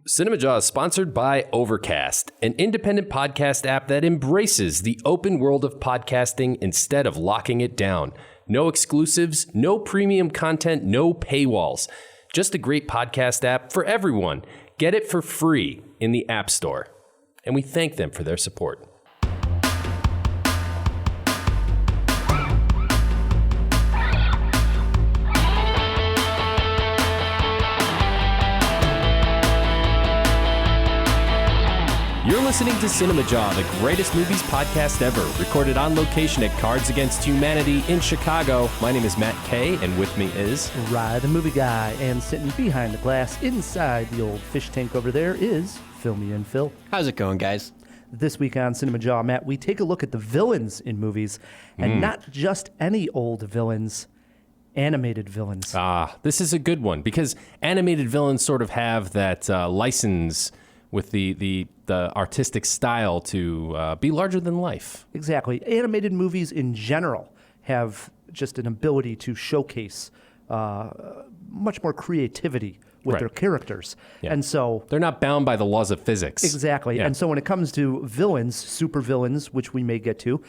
Cinemajaw is sponsored by Overcast, an independent podcast app that embraces the open world of podcasting instead of locking it down. No exclusives, no premium content, no paywalls. Just a great podcast app for everyone. Get it for free in the App Store. And we thank them for their support. You're listening to Cinemajaw, the greatest movies podcast ever, recorded on location at Cards Against Humanity in Chicago. My name is Matt Kay, and with me is Rye, the movie guy, and sitting behind the glass inside the old fish tank over there is Filmy and Phil. How's it going, guys? This week on Cinemajaw, Matt, we take a look at the villains in movies, and not just any old villains, animated villains. This is a good one, because animated villains sort of have that license with the artistic style to be larger than life. Exactly. Animated movies in general have just an ability to showcase much more creativity with their characters. Yeah. And so they're not bound by the laws of physics. Exactly. Yeah. And so when it comes to villains, super villains, which we may get to,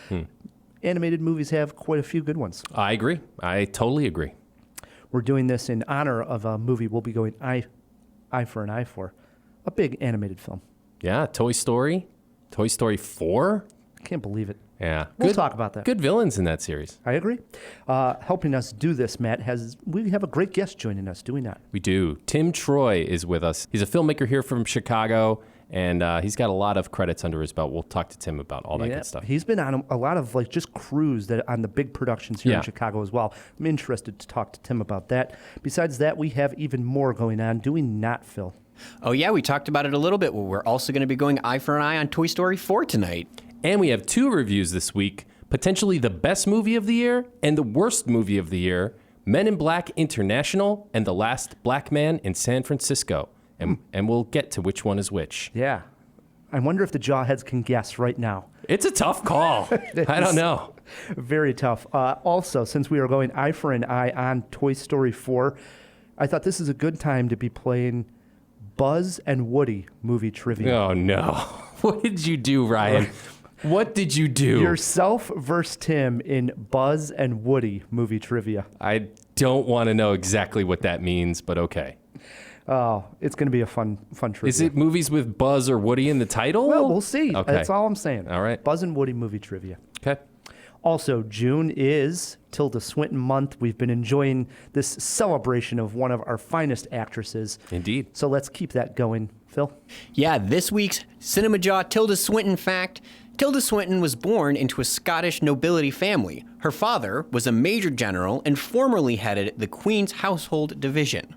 animated movies have quite a few good ones. I agree. I totally agree. We're doing this in honor of a movie we'll be going eye for an eye for. A big animated film. Yeah, Toy Story 4. I can't believe it. Yeah. We'll talk about that. Good villains in that series. I agree. Helping us do this, Matt, we have a great guest joining us, do we not? We do. Tim Troy is with us. He's a filmmaker here from Chicago, and he's got a lot of credits under his belt. We'll talk to Tim about all that good stuff. He's been on a lot of just crews on the big productions here in Chicago as well. I'm interested to talk to Tim about that. Besides that, we have even more going on. Do we not, Phil? Oh, yeah, we talked about it a little bit. Well, we're also going to be going eye for an eye on Toy Story 4 tonight. And we have 2 reviews this week, potentially the best movie of the year and the worst movie of the year, Men in Black International and The Last Black Man in San Francisco. And we'll get to which one is which. Yeah. I wonder if the Jawheads can guess right now. It's a tough call. I don't know. Very tough. Also, since we are going eye for an eye on Toy Story 4, I thought this is a good time to be playing Buzz and Woody movie trivia. Oh, no. What did you do, Ryan? What did you do? Yourself versus Tim in Buzz and Woody movie trivia. I don't want to know exactly what that means, but okay. Oh, it's going to be a fun trivia. Is it movies with Buzz or Woody in the title? Well, we'll see. Okay. That's all I'm saying. All right. Buzz and Woody movie trivia. Okay. Also, June is Tilda Swinton month. We've been enjoying this celebration of one of our finest actresses. Indeed. So let's keep that going. Phil? Yeah, this week's Cinemajaw Tilda Swinton fact. Tilda Swinton was born into a Scottish nobility family. Her father was a major general and formerly headed the Queen's Household Division.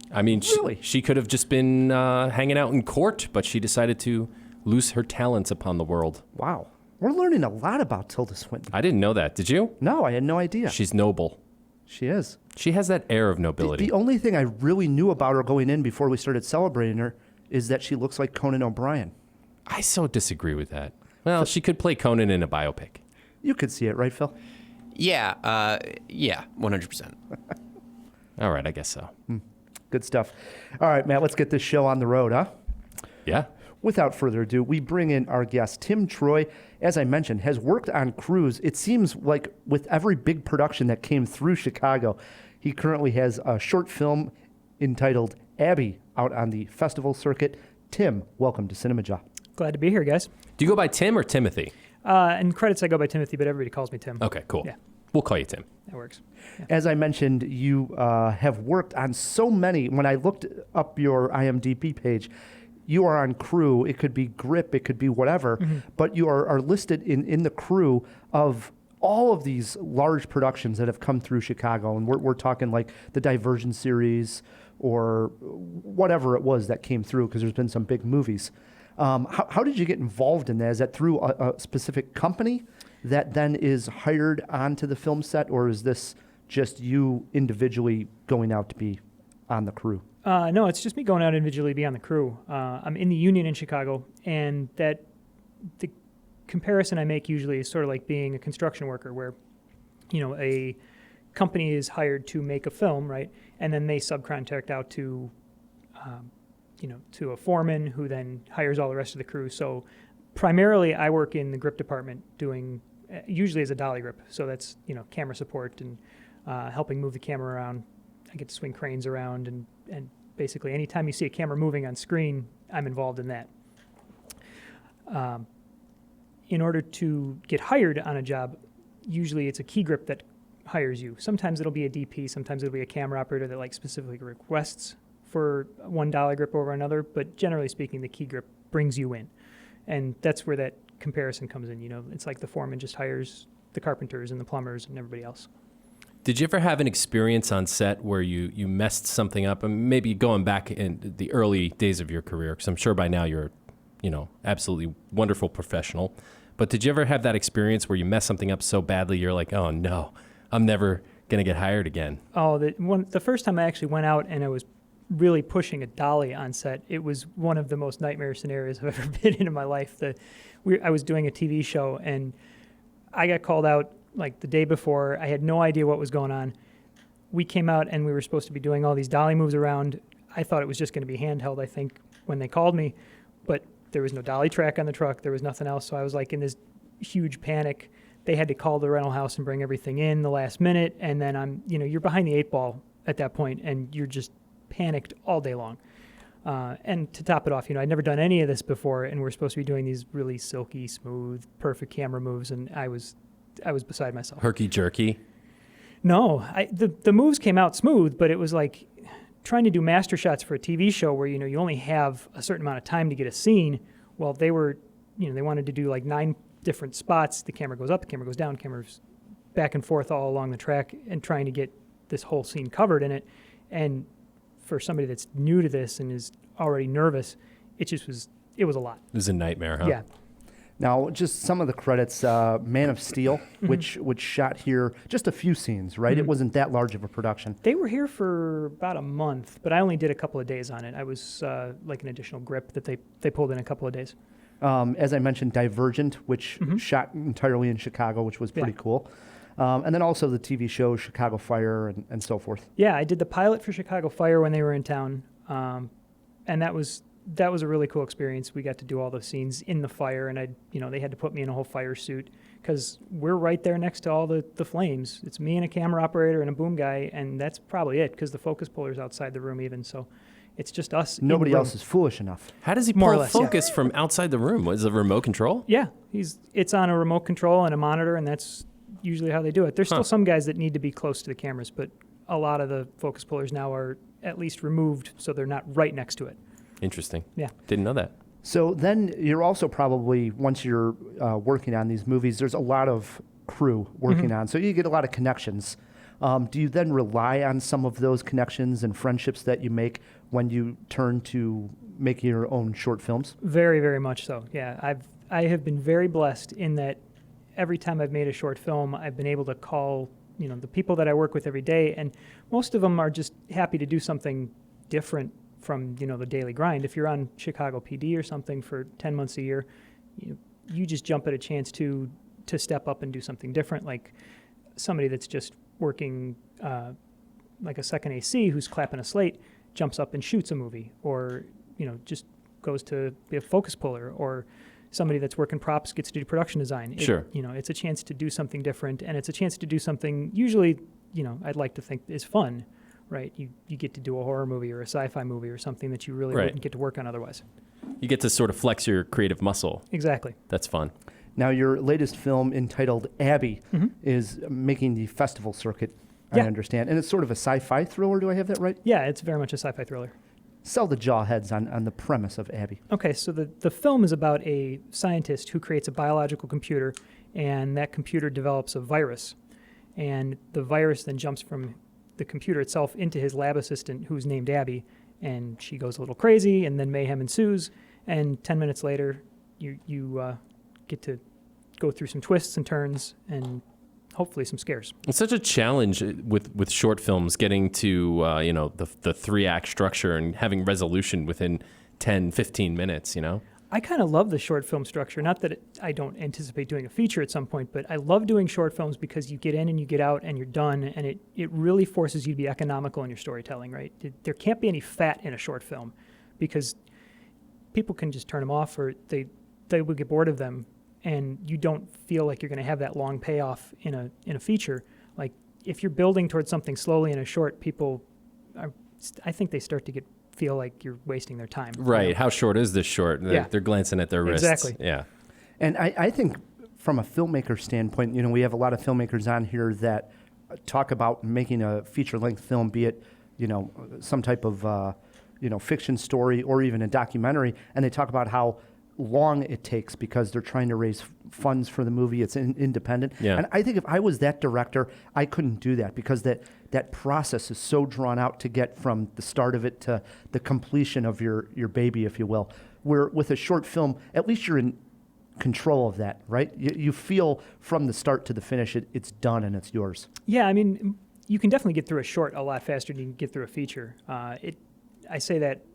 I mean, really? she could have just been hanging out in court, but she decided to loose her talents upon the world. Wow. We're learning a lot about Tilda Swinton. I didn't know that. Did you? No, I had no idea. She's noble. She is. She has that air of nobility. The only thing I really knew about her going in before we started celebrating her is that she looks like Conan O'Brien. I so disagree with that. Well, she could play Conan in a biopic. You could see it, right, Phil? Yeah, 100%. All right, I guess so. Good stuff. All right, Matt, let's get this show on the road, huh? Yeah. Without further ado, we bring in our guest, Tim Troy. As I mentioned, has worked on crews, it seems like with every big production that came through Chicago. He currently has a short film entitled Abby out on the festival circuit. Tim, welcome to Cinemajaw. Glad to be here, guys. Do you go by Tim or Timothy? In credits, I go by Timothy, but everybody calls me Tim. Okay, cool. Yeah. We'll call you Tim. That works. Yeah. As I mentioned, you have worked on so many. When I looked up your IMDb page, you are on crew. It could be grip, it could be whatever, but you are listed in the crew of all of these large productions that have come through Chicago. And we're talking like the Divergent series or whatever it was that came through, because there's been some big movies. How did you get involved in that? Is that through a specific company that then is hired onto the film set, or is this just you individually going out to be on the crew? No, it's just me going out individually to be on the crew. I'm in the union in Chicago, and the comparison I make usually is sort of like being a construction worker, where, a company is hired to make a film, right? And then they subcontract out to to a foreman who then hires all the rest of the crew. So primarily I work in the grip department doing, usually as a dolly grip. So that's, camera support and helping move the camera around. I get to swing cranes around and basically anytime you see a camera moving on screen, I'm involved in that. In order to get hired on a job, usually it's a key grip that hires you. Sometimes it'll be a DP, sometimes it'll be a camera operator that specifically requests for one dolly grip over another, but generally speaking, the key grip brings you in. And that's where that comparison comes in. It's like the foreman just hires the carpenters and the plumbers and everybody else. Did you ever have an experience on set where you messed something up? And maybe going back in the early days of your career, because I'm sure by now you're, absolutely wonderful professional. But did you ever have that experience where you messed something up so badly you're like, oh no, I'm never going to get hired again? Oh, the first time I actually went out and I was really pushing a dolly on set, it was one of the most nightmare scenarios I've ever been in my life. I was doing a TV show and I got called out the day before. I had no idea what was going on. We came out and we were supposed to be doing all these dolly moves around. I thought it was just going to be handheld, I think, when they called me, but there was no dolly track on the truck. There was nothing else. So I was in this huge panic. They had to call the rental house and bring everything in the last minute. And then you're behind the 8-ball at that point and you're just panicked all day long. And to top it off, I'd never done any of this before and we're supposed to be doing these really silky, smooth, perfect camera moves. And I was beside myself. Herky-jerky? No, the moves came out smooth, but it was like trying to do master shots for a TV show where, you only have a certain amount of time to get a scene. Well, they were, they wanted to do 9 different spots. The camera goes up, the camera goes down, camera's back and forth all along the track and trying to get this whole scene covered in it. And for somebody that's new to this and is already nervous, it was a lot. It was a nightmare, huh? Yeah. Now, just some of the credits, Man of Steel, which shot here just a few scenes, right? It wasn't that large of a production. They were here for about a month, but I only did a couple of days on it. I was an additional grip that they pulled in a couple of days. As I mentioned, Divergent, which shot entirely in Chicago, which was pretty cool. And then also the TV show Chicago Fire and so forth. Yeah, I did the pilot for Chicago Fire when they were in town, and that was a really cool experience. We got to do all the scenes in the fire, and they had to put me in a whole fire suit because we're right there next to all the flames. It's me and a camera operator and a boom guy, and that's probably it because the focus puller's outside the room even. So it's just us. Nobody else is foolish enough. How does he More or pull less, focus from outside the room? Was it a remote control? Yeah, it's on a remote control and a monitor, and that's usually how they do it. There's still some guys that need to be close to the cameras, but a lot of the focus pullers now are at least removed so they're not right next to it. Interesting. Yeah. Didn't know that. So then you're also probably, once you're working on these movies, there's a lot of crew working on. So you get a lot of connections. Do you then rely on some of those connections and friendships that you make when you turn to making your own short films? Very, very much so. Yeah, I have been very blessed in that every time I've made a short film, I've been able to call, the people that I work with every day, and most of them are just happy to do something different from, the daily grind. If you're on Chicago PD or something for 10 months a year, you just jump at a chance to step up and do something different, like somebody that's just working like a second AC who's clapping a slate jumps up and shoots a movie, or just goes to be a focus puller, or somebody that's working props gets to do production design. Sure. It's a chance to do something different, and it's a chance to do something usually, I'd like to think is fun, right? You get to do a horror movie or a sci-fi movie or something that you really wouldn't get to work on otherwise. You get to sort of flex your creative muscle. Exactly. That's fun. Now, your latest film entitled Abby is making the festival circuit, I understand. And it's sort of a sci-fi thriller. Do I have that right? Yeah, it's very much a sci-fi thriller. Sell the jawheads on the premise of Abby. Okay, so the film is about a scientist who creates a biological computer, and that computer develops a virus. And the virus then jumps from the computer itself into his lab assistant, who's named Abby, and she goes a little crazy, and then mayhem ensues, and 10 minutes later, you get to go through some twists and turns, and hopefully some scares. It's such a challenge with short films, getting to the 3-act structure and having resolution within 10, 15 minutes, I kind of love the short film structure. Not that I don't anticipate doing a feature at some point, but I love doing short films because you get in and you get out and you're done, and it really forces you to be economical in your storytelling, right? There can't be any fat in a short film because people can just turn them off, or they would get bored of them, and you don't feel like you're going to have that long payoff in a feature. Like if you're building towards something slowly in a short, I think they start to feel like you're wasting their time. Right. You know? How short is this short? They're glancing at their wrists. Exactly. Yeah. And I think from a filmmaker standpoint, you know, we have a lot of filmmakers on here that talk about making a feature-length film, be it, you know, some type of, fiction story or even a documentary, and they talk about how long it takes because they're trying to raise funds for the movie. It's independent. Yeah. And I think if I was that director, I couldn't do that because that process is so drawn out to get from the start of it to the completion of your baby, if you will. Where with a short film, at least you're in control of that, right? You feel from the start to the finish, it's done and it's yours. Yeah, I mean, you can definitely get through a short a lot faster than you can get through a feature. I say that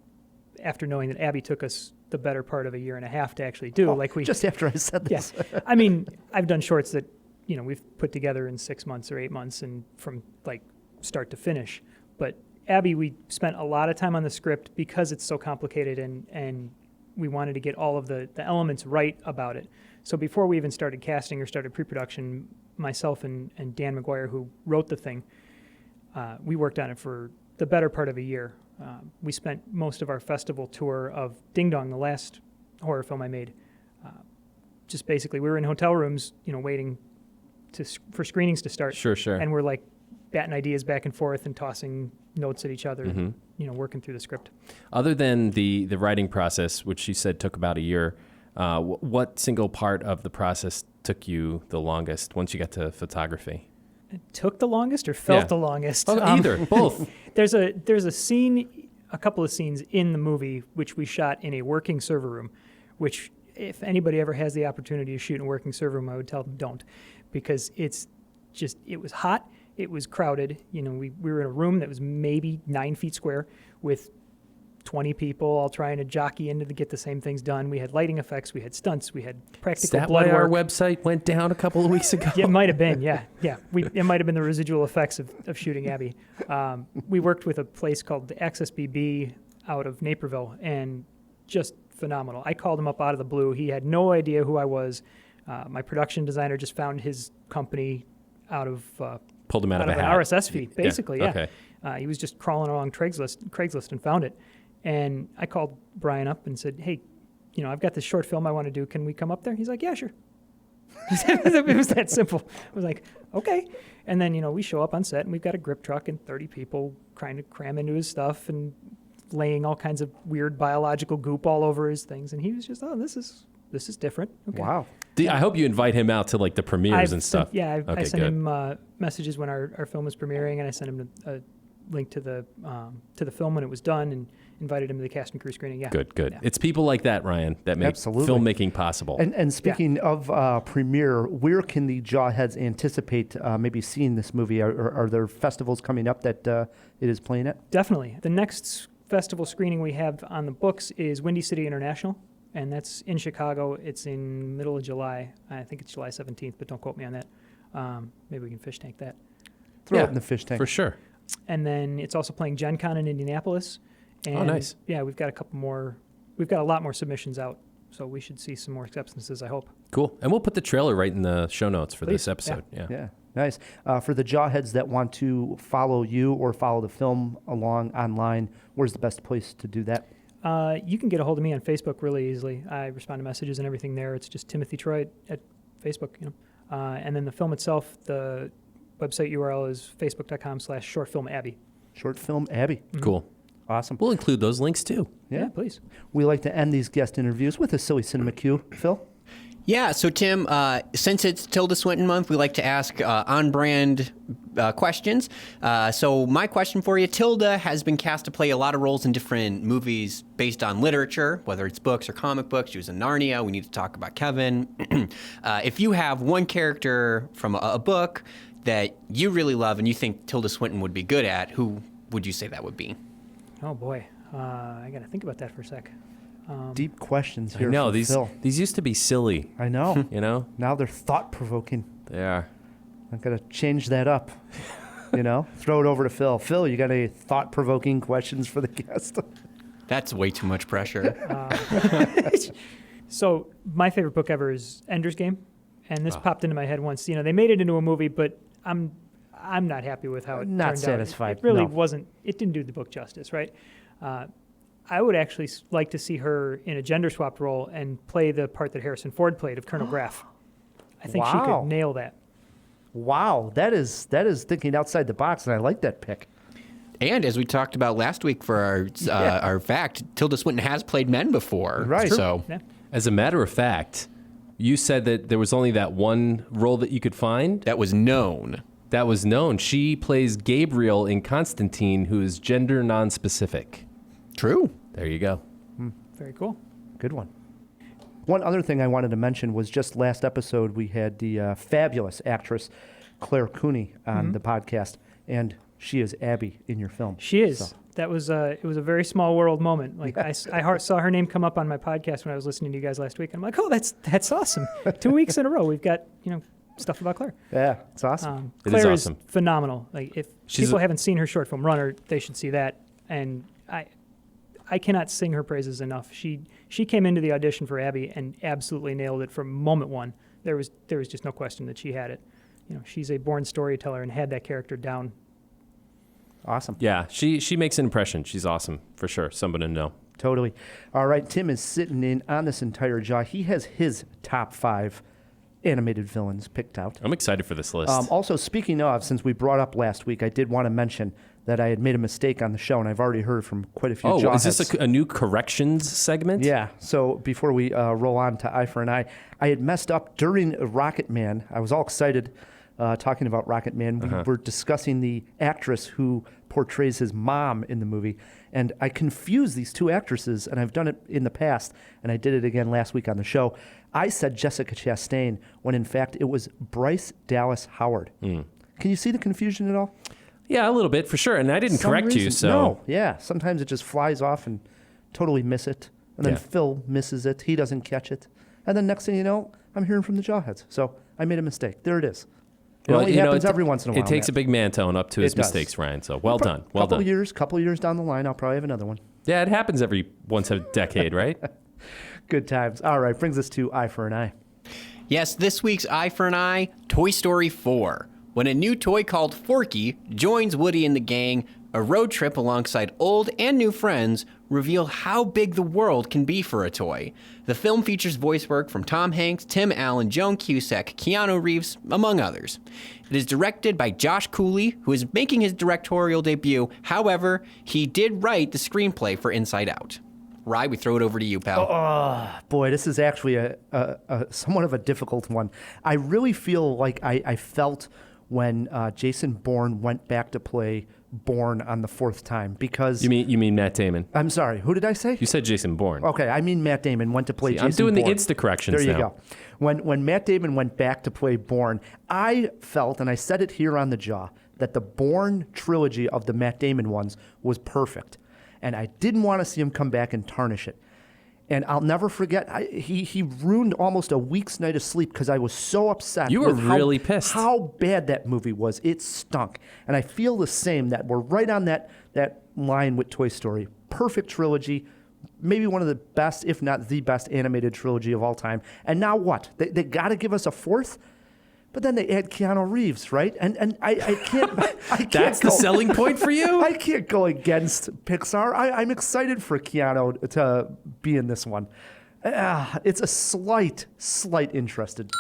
after knowing that Abby took us the better part of a year and a half to actually do. Just after I said this. Yeah. I mean, I've done shorts that, you know, we've put together in 6 months or 8 months and from like start to finish. But Abby, we spent a lot of time on the script because it's so complicated and we wanted to get all of the elements right about it. So before we even started casting or started pre-production, myself and Dan McGuire, who wrote the thing, we worked on it for the better part of a year. We spent most of our festival tour of Ding Dong, the last horror film I made. Just basically, we were in hotel rooms, you know, waiting for screenings to start. Sure. And we're like batting ideas back and forth and tossing notes at each other, Mm-hmm. and, you know, working through the script. Other than the writing process, which she said took about a year, what single part of the process took you the longest once you got to photography? It took the longest or felt Yeah. the longest? Oh, either, both. There's a scene, a couple of scenes in the movie which we shot in a working server room, which if anybody ever has the opportunity to shoot in a working server room, I would tell them don't, because it was hot, it was crowded. You know, we were in a room that was maybe 9 feet square with 20 people all trying to jockey in to get the same things done. We had lighting effects, we had stunts, we had Is practical that blood why our work. website went down a couple of weeks ago? Yeah, it might have been, yeah. It might have been the residual effects of shooting Abby. We worked with a place called the Access BB out of Naperville, and just phenomenal. I called him up out of the blue. He had no idea who I was. My production designer just found his company out of Pulled him out of a an hat. RSS feed, basically, yeah. Okay. He was just crawling along Craigslist and found it. And I called Brian up and said, hey, you know, I've got this short film I want to do. Can we come up there? He's like, yeah, sure. It was that simple. I was like, okay. And then, you know, we show up on set and we've got a grip truck and 30 people trying to cram into his stuff and laying all kinds of weird biological goop all over his things. And he was just, oh, this is different. Okay. Wow. I hope you invite him out to like the premieres and stuff. I sent good. him messages when our film was premiering, and I sent him a link to the film when it was done, and invited him to the cast and crew screening. Yeah. Good. Yeah. It's people like that, Ryan, that make Absolutely. filmmaking possible. And speaking of premiere, where can the Jawheads anticipate maybe seeing this movie? Are there festivals coming up that it is playing at? Definitely. The next festival screening we have on the books is Windy City International, and that's in Chicago. It's in middle of July. I think it's July 17th, but don't quote me on that. Maybe we can fish tank that. Throw it in the fish tank. For sure. And then it's also playing Gen Con in Indianapolis. And Oh, nice. Yeah, we've got a lot more submissions out, so we should see some more acceptances, I hope. Cool. And we'll put the trailer right in the show notes for this Please. episode. Yeah. Yeah, nice. For the Jawheads that want to follow you or follow the film along online, where's the best place to do that? You can get a hold of me on Facebook really easily. I respond to messages and everything there. It's just Timothy Troy at Facebook, you know. And then the film itself, the website URL is facebook.com/shortfilmabby. Short Film Abby. Cool. Awesome. We'll include those links too. Yeah, please. We like to end these guest interviews with a silly cinema cue. Phil? Yeah, so Tim, since it's Tilda Swinton month, we like to ask on-brand questions. So my question for you, Tilda has been cast to play a lot of roles in different movies based on literature, whether it's books or comic books. She was in Narnia. We need to talk about Kevin. If you have one character from a book that you really love and you think Tilda Swinton would be good at, who would you say that would be? Oh, boy. I got to think about that for a sec. Deep questions here. I know from Phil. these used to be silly, I know. you know? Now they're thought-provoking. They are. I'm going to change that up. Throw it over to Phil. Phil, you got any thought-provoking questions for the guest? That's way too much pressure. So my favorite book ever is Ender's Game, and this popped into my head once. They made it into a movie, but I'm not happy with how it Not turned satisfied, out. It really no. wasn't. It didn't do the book justice, right? I would actually like to see her in a gender swapped role and play the part that Harrison Ford played of Colonel Graff. I think she Wow. could nail that. Wow, that is thinking outside the box, and I like that pick. And as we talked about last week for our fact, Tilda Swinton has played men before. Right. So Yeah. As a matter of fact, you said that there was only that one role that you could find. that was known. That was known. She plays Gabriel in Constantine, who is gender non-specific. True. There you go. Very cool. Good one. One other thing I wanted to mention was just last episode we had the fabulous actress Claire Cooney on the podcast, and she is Abby in your film. She is. So, That was it was a very small world moment. Like I saw her name come up on my podcast when I was listening to you guys last week. And I'm like, oh, that's awesome. 2 weeks in a row, we've got stuff about Claire. yeah, it's awesome. It is Claire awesome. phenomenal. Like if She's people haven't seen her short film Runner, they should see that. And I cannot sing her praises enough. She came into the audition for Abby and absolutely nailed it from moment one. There was just no question that she had it. She's a born storyteller and had that character down. Awesome. Yeah, she makes an impression. She's awesome, for sure. Someone to know. Totally. All right, Tim is sitting in on this entire jaw. He has his top 5 animated villains picked out. I'm excited for this list. Also, speaking of, since we brought up last week, I did want to mention that I had made a mistake on the show, and I've already heard from quite a few is jawheads. this a new corrections segment? Yeah. So before we roll on to Eye for an Eye, I had messed up during Rocket Man. I was all excited talking about Rocket Man. We were discussing the actress who portrays his mom in the movie, and I confused these two actresses, and I've done it in the past, and I did it again last week on the show. I said Jessica Chastain when in fact it was Bryce Dallas Howard. Can you see the confusion at all? Yeah, a little bit, for sure. And I didn't Some correct you, reason- so... No, yeah. Sometimes it just flies off and totally miss it. And then Yeah. Phil misses it. He doesn't catch it. And then next thing you know, I'm hearing from the jawheads. So I made a mistake. There it is. It only happens every once in a while. It takes a big man to own up to his It does. mistakes, Ryan. So well done. Well couple done. years down the line, I'll probably have another one. Yeah, it happens every once a decade, right? Good times. All right, brings us to Eye for an Eye. Yes, this week's Eye for an Eye, Toy Story 4. When a new toy called Forky joins Woody and the gang, a road trip alongside old and new friends reveal how big the world can be for a toy. The film features voice work from Tom Hanks, Tim Allen, Joan Cusack, Keanu Reeves, among others. It is directed by Josh Cooley, who is making his directorial debut. However, he did write the screenplay for Inside Out. Rye, we throw it over to you, pal. Boy, this is actually a somewhat of a difficult one. I really feel like I felt when Jason Bourne went back to play Bourne on the 4th time because... You mean Matt Damon? I'm sorry, who did I say? You said Jason Bourne. Okay, I mean Matt Damon went to play See, Jason I'm doing Bourne. the Insta corrections There you now. go. When Matt Damon went back to play Bourne, I felt, and I said it here on the Jaw, that the Bourne trilogy of the Matt Damon ones was perfect. And I didn't want to see him come back and tarnish it. And I'll never forget, he ruined almost a week's night of sleep because I was so upset. You were with really pissed. How bad that movie was. It stunk. And I feel the same, that we're right on that line with Toy Story. Perfect trilogy. Maybe one of the best, if not the best, animated trilogy of all time. And now what? They got to give us a 4th? But then they add Keanu Reeves, right? And I can't... I can't That's the selling point for you? I can't go against Pixar. I'm excited for Keanu to be in this one. It's a slight interested.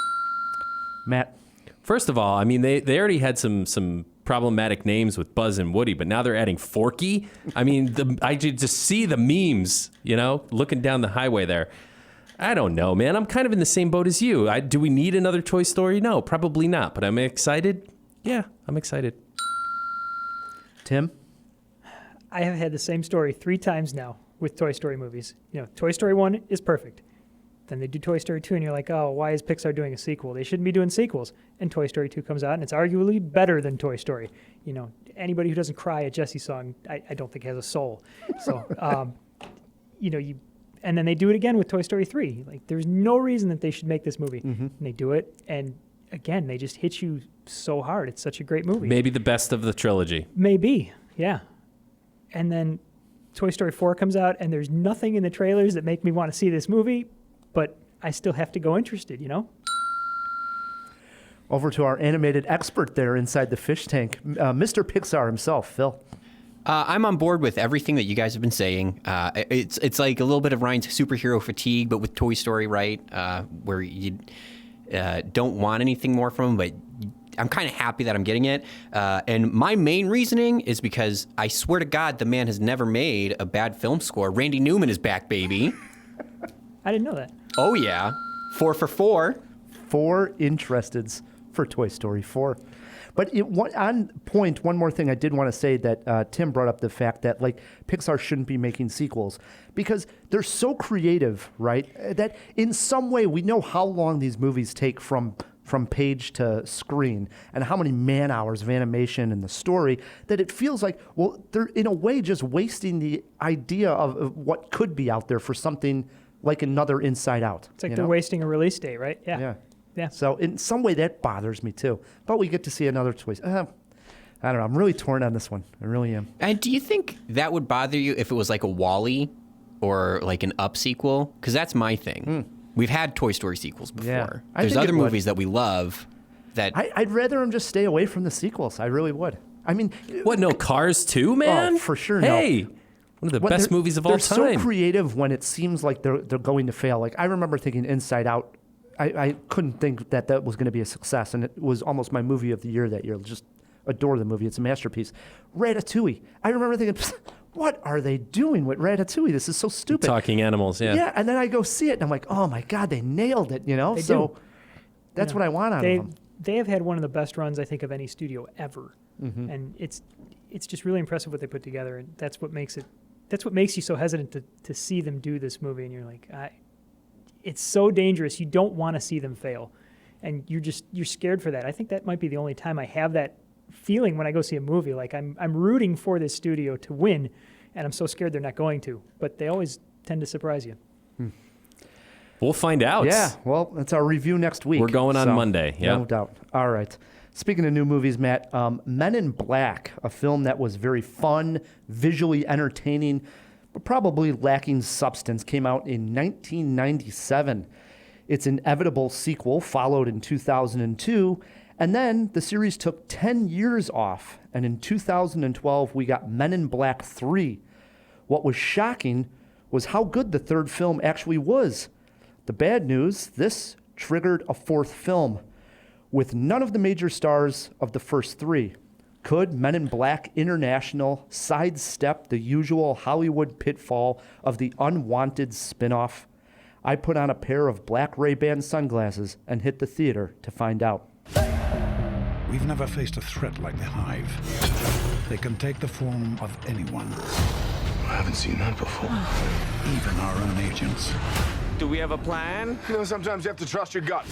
Matt? First of all, I mean, they already had some problematic names with Buzz and Woody, but now they're adding Forky. I mean, I just see the memes, looking down the highway there. I don't know, man. I'm kind of in the same boat as you. Do we need another Toy Story? No, probably not. But am I excited? Yeah, I'm excited. Tim? I have had the same story 3 times now with Toy Story movies. Toy Story 1 is perfect. Then they do Toy Story 2, and you're like, oh, why is Pixar doing a sequel? They shouldn't be doing sequels. And Toy Story 2 comes out, and it's arguably better than Toy Story. Anybody who doesn't cry at Jessie's song, I don't think has a soul. So, and then they do it again with Toy Story 3. Like, there's no reason that they should make this movie. And they do it, and again, they just hit you so hard. It's such a great movie. Maybe the best of the trilogy. Maybe, yeah. And then Toy Story 4 comes out and there's nothing in the trailers that make me want to see this movie, but I still have to go interested, you know? Over to our animated expert there inside the fish tank, Mr. Pixar himself, Phil. I'm on board with everything that you guys have been saying. It's like a little bit of Ryan's superhero fatigue, but with Toy Story, right? Where you don't want anything more from him, but I'm kind of happy that I'm getting it. And my main reasoning is because I swear to God, the man has never made a bad film score. Randy Newman is back, baby. I didn't know that. Oh, yeah. 4 for 4. 4 interesteds for Toy Story 4. But on point, one more thing I did want to say that Tim brought up the fact that like Pixar shouldn't be making sequels because they're so creative, right? That in some way we know how long these movies take from page to screen and how many man hours of animation and the story that it feels like, well, they're in a way just wasting the idea of what could be out there for something like another Inside Out. It's like they're wasting a release date, right? Yeah. Yeah. So in some way that bothers me too. But we get to see another choice. I don't know. I'm really torn on this one. I really am. And do you think that would bother you if it was like a WALL-E or like an Up sequel? Because that's my thing. We've had Toy Story sequels before. Yeah, There's other movies that we love that... I'd rather them just stay away from the sequels. I really would. I mean... What, no Cars 2, man? Oh, for sure, no. Hey, one of the best movies of all time. They're so creative when it seems like they're going to fail. Like, I remember thinking Inside Out, I couldn't think that was going to be a success, and it was almost my movie of the year that year. Just adore the movie. It's a masterpiece. Ratatouille. I remember thinking, what are they doing with Ratatouille? This is so stupid. Talking animals, yeah. Yeah, and then I go see it, and I'm like, oh, my God, they nailed it, you know? They so do. that's what I want out of them. They have had one of the best runs, I think, of any studio ever. And it's just really impressive what they put together, and that's what makes you so hesitant to see them do this movie, and you're like, it's so dangerous. You don't want to see them fail, and you're scared for that. I think that might be the only time I have that feeling when I go see a movie. Like I'm rooting for this studio to win, and I'm so scared they're not going to. But they always tend to surprise you. We'll find out. Yeah, well, that's our review next week. We're going on Monday. Yeah, no doubt. All right. Speaking of new movies, Matt, Men in Black, a film that was very fun, visually entertaining, but probably lacking substance, came out in 1997. Its inevitable sequel followed in 2002, and then the series took 10 years off, and in 2012 we got Men in Black 3. What was shocking was how good the third film actually was. The bad news, this triggered a fourth film, with none of the major stars of the first 3. Could Men in Black International sidestep the usual Hollywood pitfall of the unwanted spin-off? I put on a pair of black Ray-Ban sunglasses and hit the theater to find out. We've never faced a threat like the Hive. They can take the form of anyone. I haven't seen that before. Even our own agents. Do we have a plan? You know, sometimes you have to trust your gut.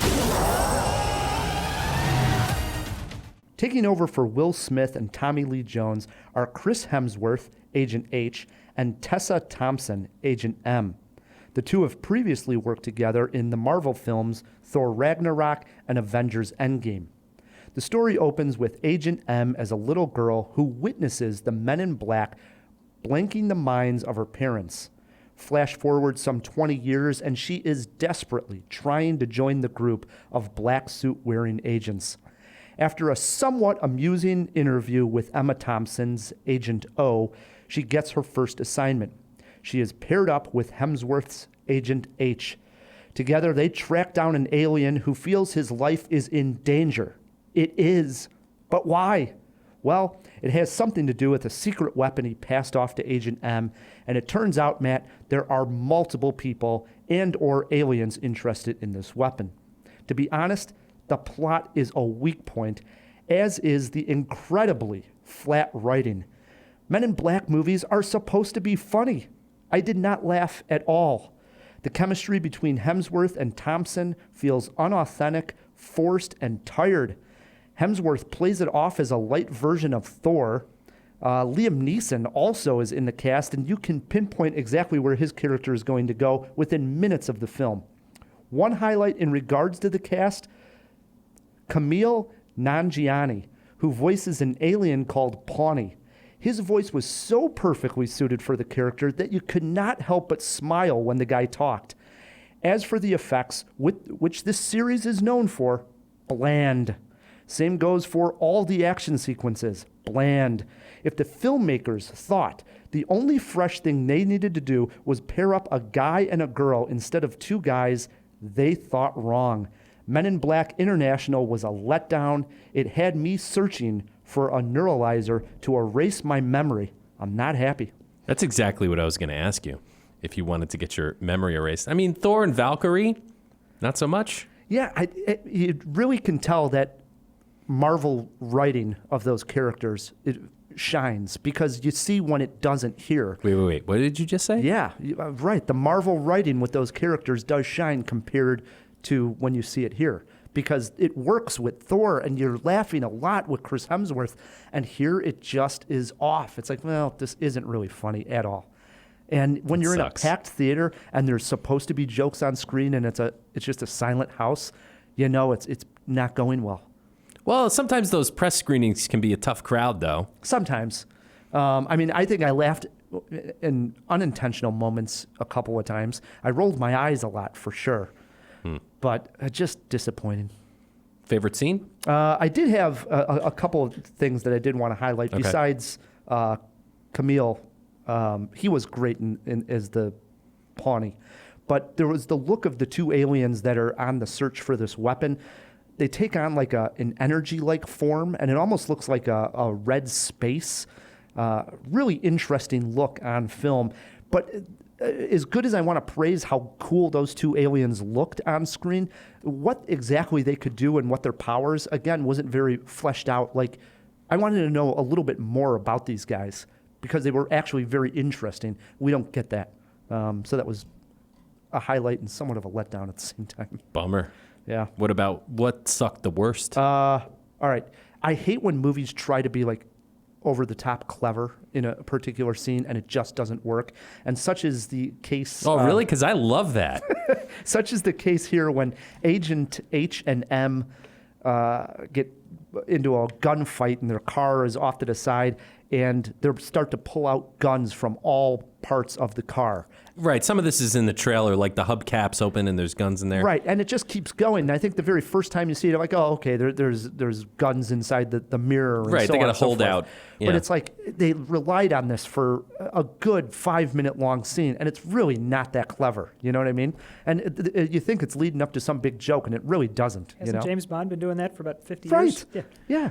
Taking over for Will Smith and Tommy Lee Jones are Chris Hemsworth, Agent H, and Tessa Thompson, Agent M. The two have previously worked together in the Marvel films Thor Ragnarok and Avengers Endgame. The story opens with Agent M as a little girl who witnesses the Men in Black blanking the minds of her parents. Flash forward some 20 years, and she is desperately trying to join the group of black suit-wearing agents. After a somewhat amusing interview with Emma Thompson's Agent O, she gets her first assignment. She is paired up with Hemsworth's Agent H. Together, they track down an alien who feels his life is in danger. It is. But why? Well, it has something to do with a secret weapon he passed off to Agent M, and it turns out, Matt, there are multiple people and or aliens interested in this weapon. To be honest, the plot is a weak point, as is the incredibly flat writing. Men in Black movies are supposed to be funny. I did not laugh at all. The chemistry between Hemsworth and Thompson feels unauthentic, forced, and tired. Hemsworth plays it off as a light version of Thor. Liam Neeson also is in the cast, and you can pinpoint exactly where his character is going to go within minutes of the film. One highlight in regards to the cast, Camille Nanjiani, who voices an alien called Pawnee. His voice was so perfectly suited for the character that you could not help but smile when the guy talked. As for the effects, which this series is known for, bland. Same goes for all the action sequences, bland. If the filmmakers thought the only fresh thing they needed to do was pair up a guy and a girl instead of two guys, they thought wrong. Men in Black International was a letdown. It had me searching for a neuralizer to erase my memory. I'm not happy. That's exactly what I was going to ask you, if you wanted to get your memory erased. I mean, Thor and Valkyrie, not so much. Yeah, you really can tell that Marvel writing of those characters, it shines because you see when it doesn't here. Wait. What did you just say? Yeah, right. The Marvel writing with those characters does shine compared to when you see it here because it works with Thor and you're laughing a lot with Chris Hemsworth, and here it just is off. It's like, well, this isn't really funny at all. And when you're in a packed theater and there's supposed to be jokes on screen and it's just a silent house, you know it's not going well. Well, sometimes those press screenings can be a tough crowd, though. Sometimes. I mean, I think I laughed in unintentional moments a couple of times. I rolled my eyes a lot, for sure. But just disappointing. Favorite scene? I did have a couple of things that I did want to highlight. Okay. Besides Camille, he was great as the Pawnee. But there was the look of the two aliens that are on the search for this weapon. They take on like an energy-like form, and it almost looks like a red space. Really interesting look on film. But as good as I want to praise how cool those two aliens looked on screen, what exactly they could do and what their powers, again, wasn't very fleshed out. Like, I wanted to know a little bit more about these guys because they were actually very interesting. We don't get that. So that was a highlight and somewhat of a letdown at the same time. Bummer. Yeah. What sucked the worst? All right. I hate when movies try to be like over the top clever in a particular scene and it just doesn't work. And such is the case. Oh, really? Because I love that. Such is the case here when Agent H and M get into a gunfight and their car is off to the side and they start to pull out guns from all parts of the car. Right. Some of this is in the trailer, like the hubcaps open and there's guns in there. Right. And it just keeps going. And I think the very first time you see it, you're like, oh, okay, there's guns inside the mirror. And right. So they got to hold out. Yeah. But it's like they relied on this for a good 5-minute long scene. And it's really not that clever. You know what I mean? And you think it's leading up to some big joke and it really doesn't. Hasn't James Bond been doing that for about 50 right. years? Right. Yeah.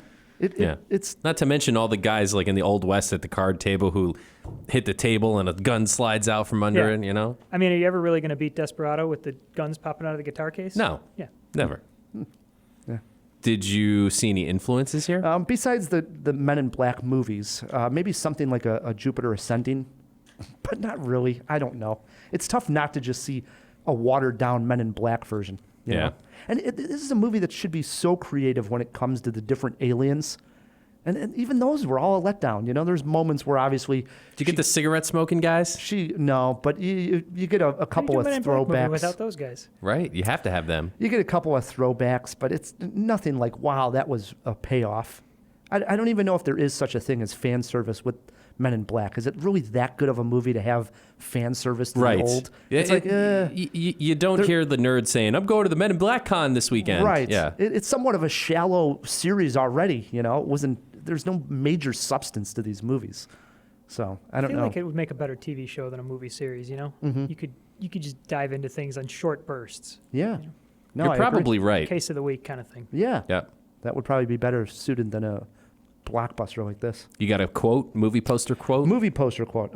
It's not to mention all the guys like in the Old West at the card table who hit the table and a gun slides out from under it, you know? I mean, are you ever really going to beat Desperado with the guns popping out of the guitar case? No. Yeah. Never. Yeah. Did you see any influences here? Besides the Men in Black movies, maybe something like a Jupiter Ascending, but not really. I don't know. It's tough not to just see a watered-down Men in Black version. You know? And this is a movie that should be so creative when it comes to the different aliens. And even those were all a letdown. You know, there's moments where obviously... Did you get the cigarette smoking guys? No, but you get a couple of throwbacks. Without those guys. Right, you have to have them. You get a couple of throwbacks, but it's nothing like, wow, that was a payoff. I don't even know if there is such a thing as fan service with Men in Black. Is it really that good of a movie to have fan service to the old? It's you don't hear the nerds saying, I'm going to the Men in Black con this weekend. Right. Yeah. It's somewhat of a shallow series already, you know? There's no major substance to these movies. So, I don't know. I feel like it would make a better TV show than a movie series, you know? Mm-hmm. You could just dive into things on short bursts. Yeah. You know? No, You're probably right. Case of the week kind of thing. Yeah. Yeah. That would probably be better suited than a blockbuster like this. You got a quote, movie poster quote? Movie poster quote.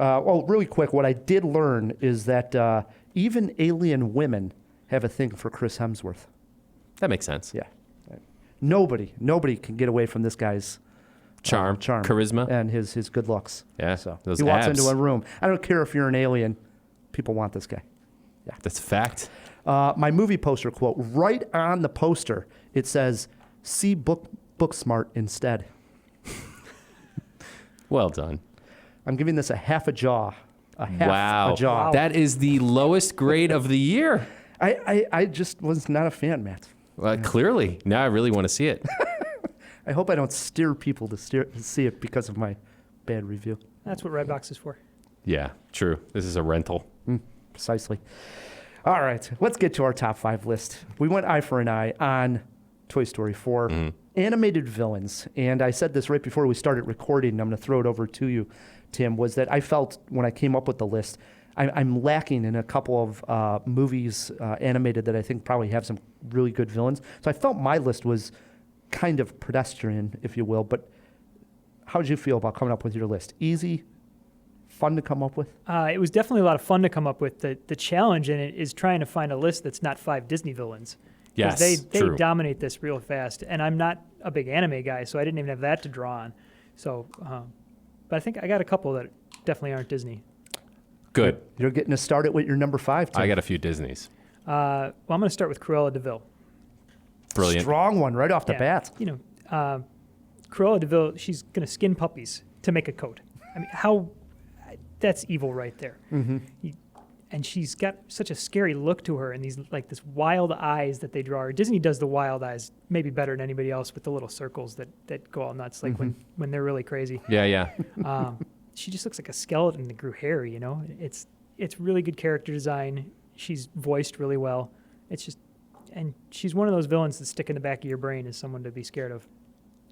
Really quick, what I did learn is that even alien women have a thing for Chris Hemsworth. That makes sense. Yeah. Nobody can get away from this guy's charm, charisma, and his good looks. Yeah, so those he walks abs. into a room. I don't care if you're an alien. People want this guy. Yeah, that's a fact. My movie poster quote. Right on the poster, it says, "See Booksmart instead." Well done. I'm giving this a half a jaw. Wow. A jaw. That is the lowest grade of the year. I just was not a fan, Matt. Well, clearly. Now I really want to see it. I hope I don't steer people to see it because of my bad review. That's what Redbox is for. Yeah, true. This is a rental. Precisely. All right, let's get to our top 5 list. We went eye for an eye on Toy Story 4, animated villains. And I said this right before we started recording, and I'm going to throw it over to you, Tim, was that I felt when I came up with the list, I'm lacking in a couple of movies animated that I think probably have some really good villains. So I felt my list was kind of pedestrian, if you will. But how did you feel about coming up with your list? Easy? Fun to come up with? It was definitely a lot of fun to come up with. The challenge in it is trying to find a list that's not 5 Disney villains. Yes, they true. dominate this real fast. And I'm not a big anime guy, so I didn't even have that to draw on. So, but I think I got a couple that definitely aren't Disney. Good. You're getting us started with your number 5, Tim. I got a few Disneys. Well, I'm going to start with Cruella de Vil. Brilliant. Strong one right off the bat. You know, Cruella de Vil, she's going to skin puppies to make a coat. I mean, how... That's evil right there. And she's got such a scary look to her, and these like this wild eyes that they draw her. Disney does the wild eyes maybe better than anybody else with the little circles that go all nuts, like when they're really crazy. Yeah. She just looks like a skeleton that grew hair. You know, it's really good character design. She's voiced really well. It's just, and she's one of those villains that stick in the back of your brain as someone to be scared of.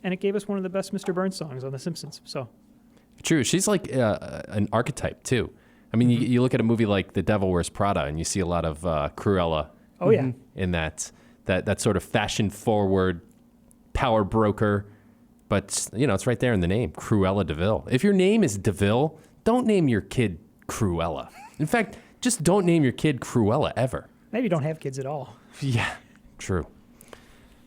And it gave us one of the best Mr. Burns songs on The Simpsons. So. True. She's like an archetype, too. I mean, you look at a movie like The Devil Wears Prada, and you see a lot of Cruella in that sort of fashion-forward power broker. But, you know, it's right there in the name, Cruella de Vil. If your name is de Vil, don't name your kid Cruella. In fact, just don't name your kid Cruella ever. Maybe don't have kids at all. Yeah, true.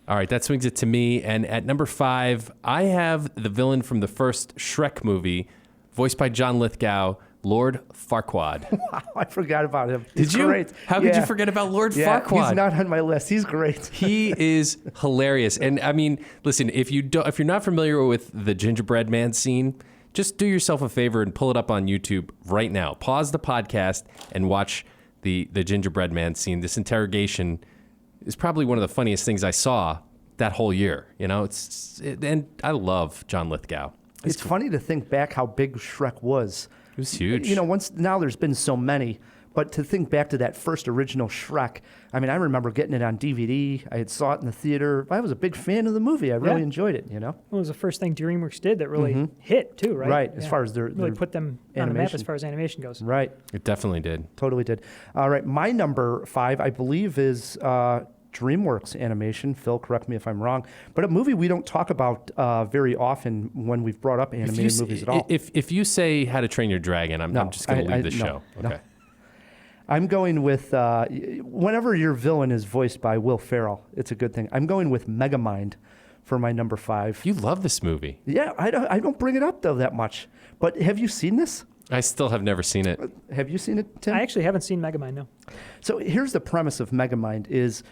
All right, that swings it to me. And at number 5, I have the villain from the first Shrek movie, voiced by John Lithgow, Lord Farquaad. Wow, I forgot about him. Did He's you? Great. How could you forget about Lord Farquaad? He's not on my list. He's great. He is hilarious. And I mean, listen, if you're not familiar with the gingerbread man scene, just do yourself a favor and pull it up on YouTube right now. Pause the podcast and watch the gingerbread man scene. This interrogation is probably one of the funniest things I saw that whole year. You know, and I love John Lithgow. It's funny to think back how big Shrek was. It was huge. You know, now there's been so many, but to think back to that first original Shrek, I mean, I remember getting it on DVD. I had saw it in the theater. I was a big fan of the movie. I really enjoyed it, you know? It was the first thing DreamWorks did that really hit, too, right? Right, as far as their really put them on the map as far as animation goes. Right. It definitely did. Totally did. All right, my number 5, I believe, is DreamWorks animation. Phil, correct me if I'm wrong, but a movie we don't talk about very often when we've brought up animated movies at all. If you say How to Train Your Dragon, I'm just going to leave the show. No. Okay. I'm going with, whenever your villain is voiced by Will Ferrell, it's a good thing. I'm going with Megamind for my number 5. You love this movie. Yeah, I don't bring it up, though, that much. But have you seen this? I still have never seen it. Have you seen it, Tim? I actually haven't seen Megamind, no. So here's the premise of Megamind is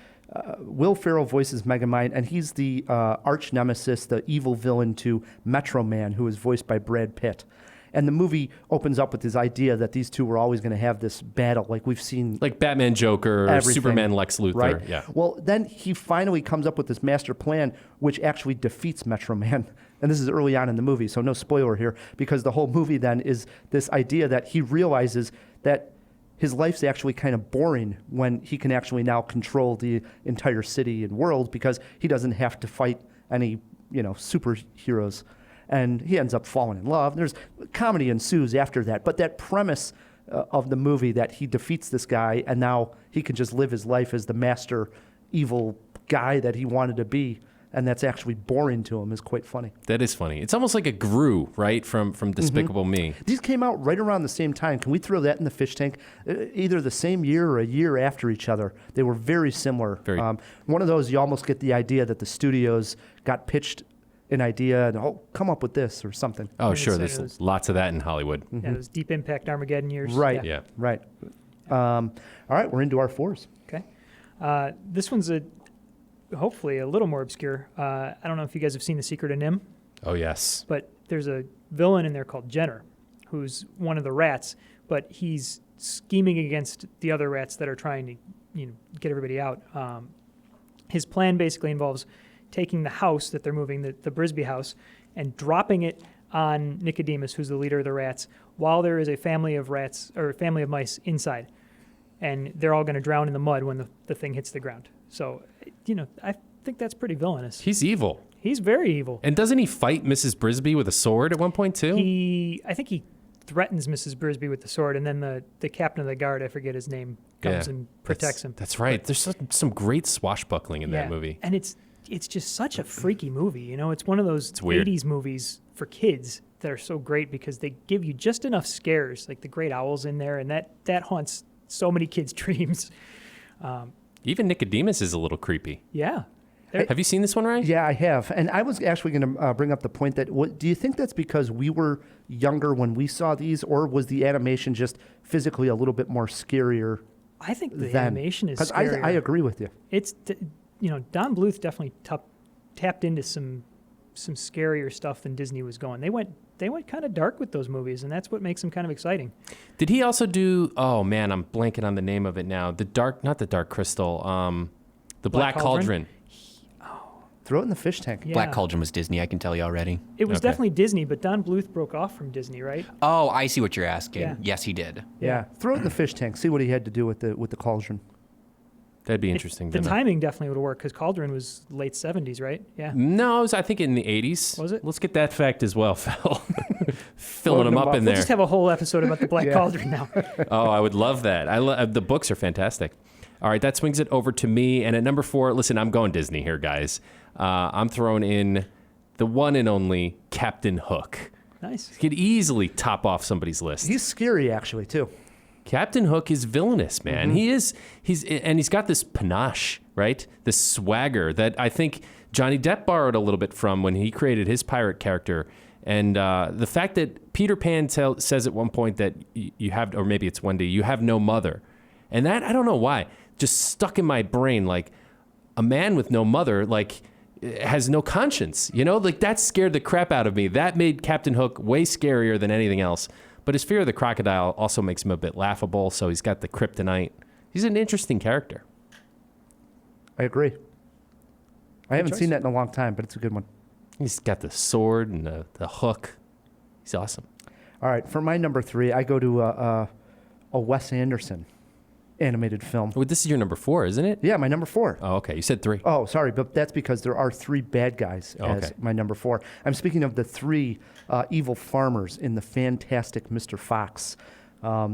Will Ferrell voices Megamind, and he's the arch nemesis, the evil villain to Metro Man, who is voiced by Brad Pitt. And the movie opens up with this idea that these two were always going to have this battle, like we've seen. Like Batman Joker, or Superman Lex Luthor. Right? Yeah. Well, then he finally comes up with this master plan, which actually defeats Metro Man. And this is early on in the movie, so no spoiler here, because the whole movie then is this idea that he realizes that his life's actually kind of boring when he can actually now control the entire city and world because he doesn't have to fight any, superheroes. And he ends up falling in love. There's comedy ensues after that. But that premise of the movie that he defeats this guy and now he can just live his life as the master evil guy that he wanted to be, and that's actually boring to him, is quite funny. That is funny. It's almost like a Gru, right, from Despicable Me. These came out right around the same time. Can we throw that in the fish tank? Either the same year or a year after each other. They were very similar. One of those, you almost get the idea that the studios got pitched an idea and, come up with this or something. Oh, sure. There's lots of that in Hollywood. Yeah, those Deep Impact Armageddon years. Right. Yeah. Right. All right, we're into our 4s. Okay. This one's hopefully a little more obscure. I don't know if you guys have seen The Secret of NIMH. Oh, yes. But there's a villain in there called Jenner, who's one of the rats, but he's scheming against the other rats that are trying to get everybody out. His plan basically involves taking the house that they're moving, the Brisby house, and dropping it on Nicodemus, who's the leader of the rats, while there is a family of rats or family of mice inside, and they're all going to drown in the mud when the thing hits the ground. So, I think that's pretty villainous. He's evil. He's very evil. And doesn't he fight Mrs. Brisby with a sword at one point too? I think he threatens Mrs. Brisby with the sword, and then the captain of the guard, I forget his name, comes and protects him. That's right. There's some great swashbuckling in that movie. And it's just such a freaky movie. It's one of those 80s movies for kids that are so great because they give you just enough scares, like the great owl's in there, and that haunts so many kids' dreams. Even Nicodemus is a little creepy. Yeah. Have you seen this one, Ryan? Yeah, I have. And I was actually going to bring up the point that, do you think that's because we were younger when we saw these, or was the animation just physically a little bit more scarier? I think the animation is scarier. Because I agree with you. It's, Don Bluth definitely tapped into some scarier stuff than Disney was going. They went kind of dark with those movies, and that's what makes them kind of exciting. Did he also do? Oh man, I'm blanking on the name of it now. Not the Dark Crystal. The Black Cauldron. Throw it in the fish tank. Yeah. Black Cauldron was Disney, I can tell you already. It was definitely Disney, but Don Bluth broke off from Disney, right? Oh, I see what you're asking. Yeah. Yes, he did. Yeah. Throw it in the fish tank. See what he had to do with the cauldron. That'd be interesting. The timing definitely would work because Cauldron was late 70s, right? Yeah. No, it was, I think, in the 80s. Was it? Let's get that fact as well, Phil. Filling them up in there. We'll just have a whole episode about the Black Cauldron now. Oh, I would love that. The books are fantastic. All right, that swings it over to me. And at number 4, listen, I'm going Disney here, guys. I'm throwing in the one and only Captain Hook. Nice. He could easily top off somebody's list. He's scary, actually, too. Captain Hook is villainous, man. Mm-hmm. He's got this panache, right? This swagger that I think Johnny Depp borrowed a little bit from when he created his pirate character. And the fact that Peter Pan says at one point that you have, or maybe it's Wendy, you have no mother. And that, I don't know why, just stuck in my brain, like a man with no mother, like has no conscience, like that scared the crap out of me. That made Captain Hook way scarier than anything else. But his fear of the crocodile also makes him a bit laughable. So he's got the kryptonite. He's an interesting character. I agree. I haven't seen that in a long time, but it's a good one. He's got the sword and the hook. He's awesome. All right, for my number 3, I go to a Wes Anderson animated film. Well, this is your number 4, isn't it? Yeah, my number 4. Oh, okay. You said 3. Oh, sorry, but that's because there are 3 bad guys as my number 4. I'm speaking of the 3 evil farmers in the Fantastic Mr. Fox.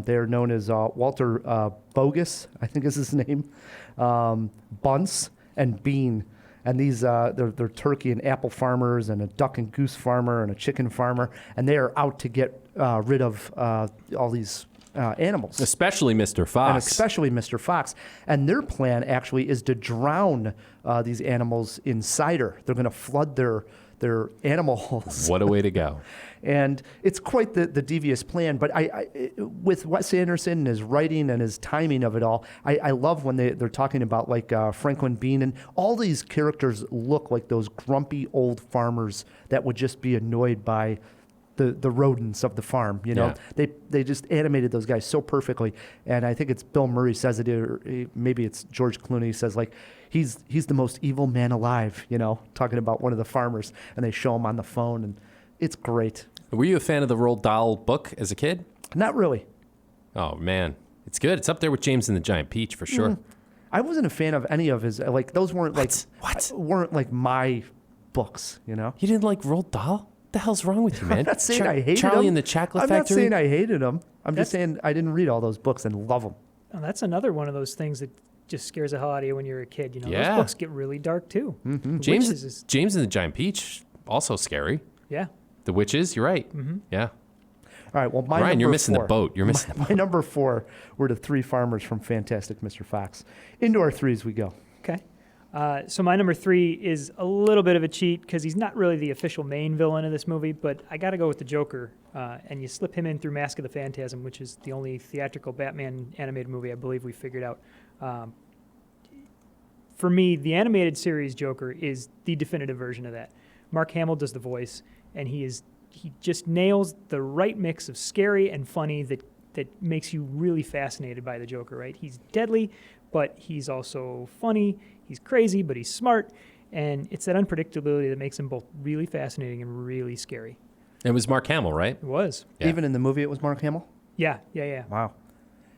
They're known as Walter Bogus, I think is his name, Bunce, and Bean. And these they're turkey and apple farmers and a duck and goose farmer and a chicken farmer, and they are out to get rid of all these animals. Especially Mr. Fox. And especially Mr. Fox. And their plan actually is to drown these animals in cider. They're going to flood their animal holes. What a way to go. And it's quite the devious plan. But with Wes Anderson and his writing and his timing of it all, I love when they're talking about like Franklin Bean. And all these characters look like those grumpy old farmers that would just be annoyed by the rodents of the farm, Yeah. They just animated those guys so perfectly, and I think it's Bill Murray says it, or maybe it's George Clooney says like he's the most evil man alive, talking about one of the farmers, and they show him on the phone, and it's great. Were you a fan of the Roald Dahl book as a kid? Not really. Oh man, it's good. It's up there with James and the Giant Peach for sure. I wasn't a fan of any of his those weren't weren't like my books, You didn't like Roald Dahl? What the hell's wrong with you, man? I'm not saying I hated Charlie him. and the Chocolate I'm Factory? not saying I hated him. I'm just saying I didn't read all those books and love them. Oh, that's another one of those things that just scares the hell out of you when you're a kid. Yeah. Those books get really dark too. Mm-hmm. James and the Giant Peach, also scary. Yeah. The Witches, you're right. Mm-hmm. Yeah. All right, well, Ryan, you're missing the boat. You're missing the boat. My number 4 were the 3 farmers from Fantastic Mr. Fox. Into our 3s we go. Okay. So my number 3 is a little bit of a cheat because he's not really the official main villain of this movie, but I got to go with the Joker. And you slip him in through Mask of the Phantasm, which is the only theatrical Batman animated movie I believe we figured out. For me, the animated series Joker is the definitive version of that. Mark Hamill does the voice, and he just nails the right mix of scary and funny that makes you really fascinated by the Joker, right? He's deadly, but he's also funny. He's crazy, but he's smart. And it's that unpredictability that makes him both really fascinating and really scary. It was Mark Hamill, right? It was. Yeah. Even in the movie, it was Mark Hamill. Yeah. Wow.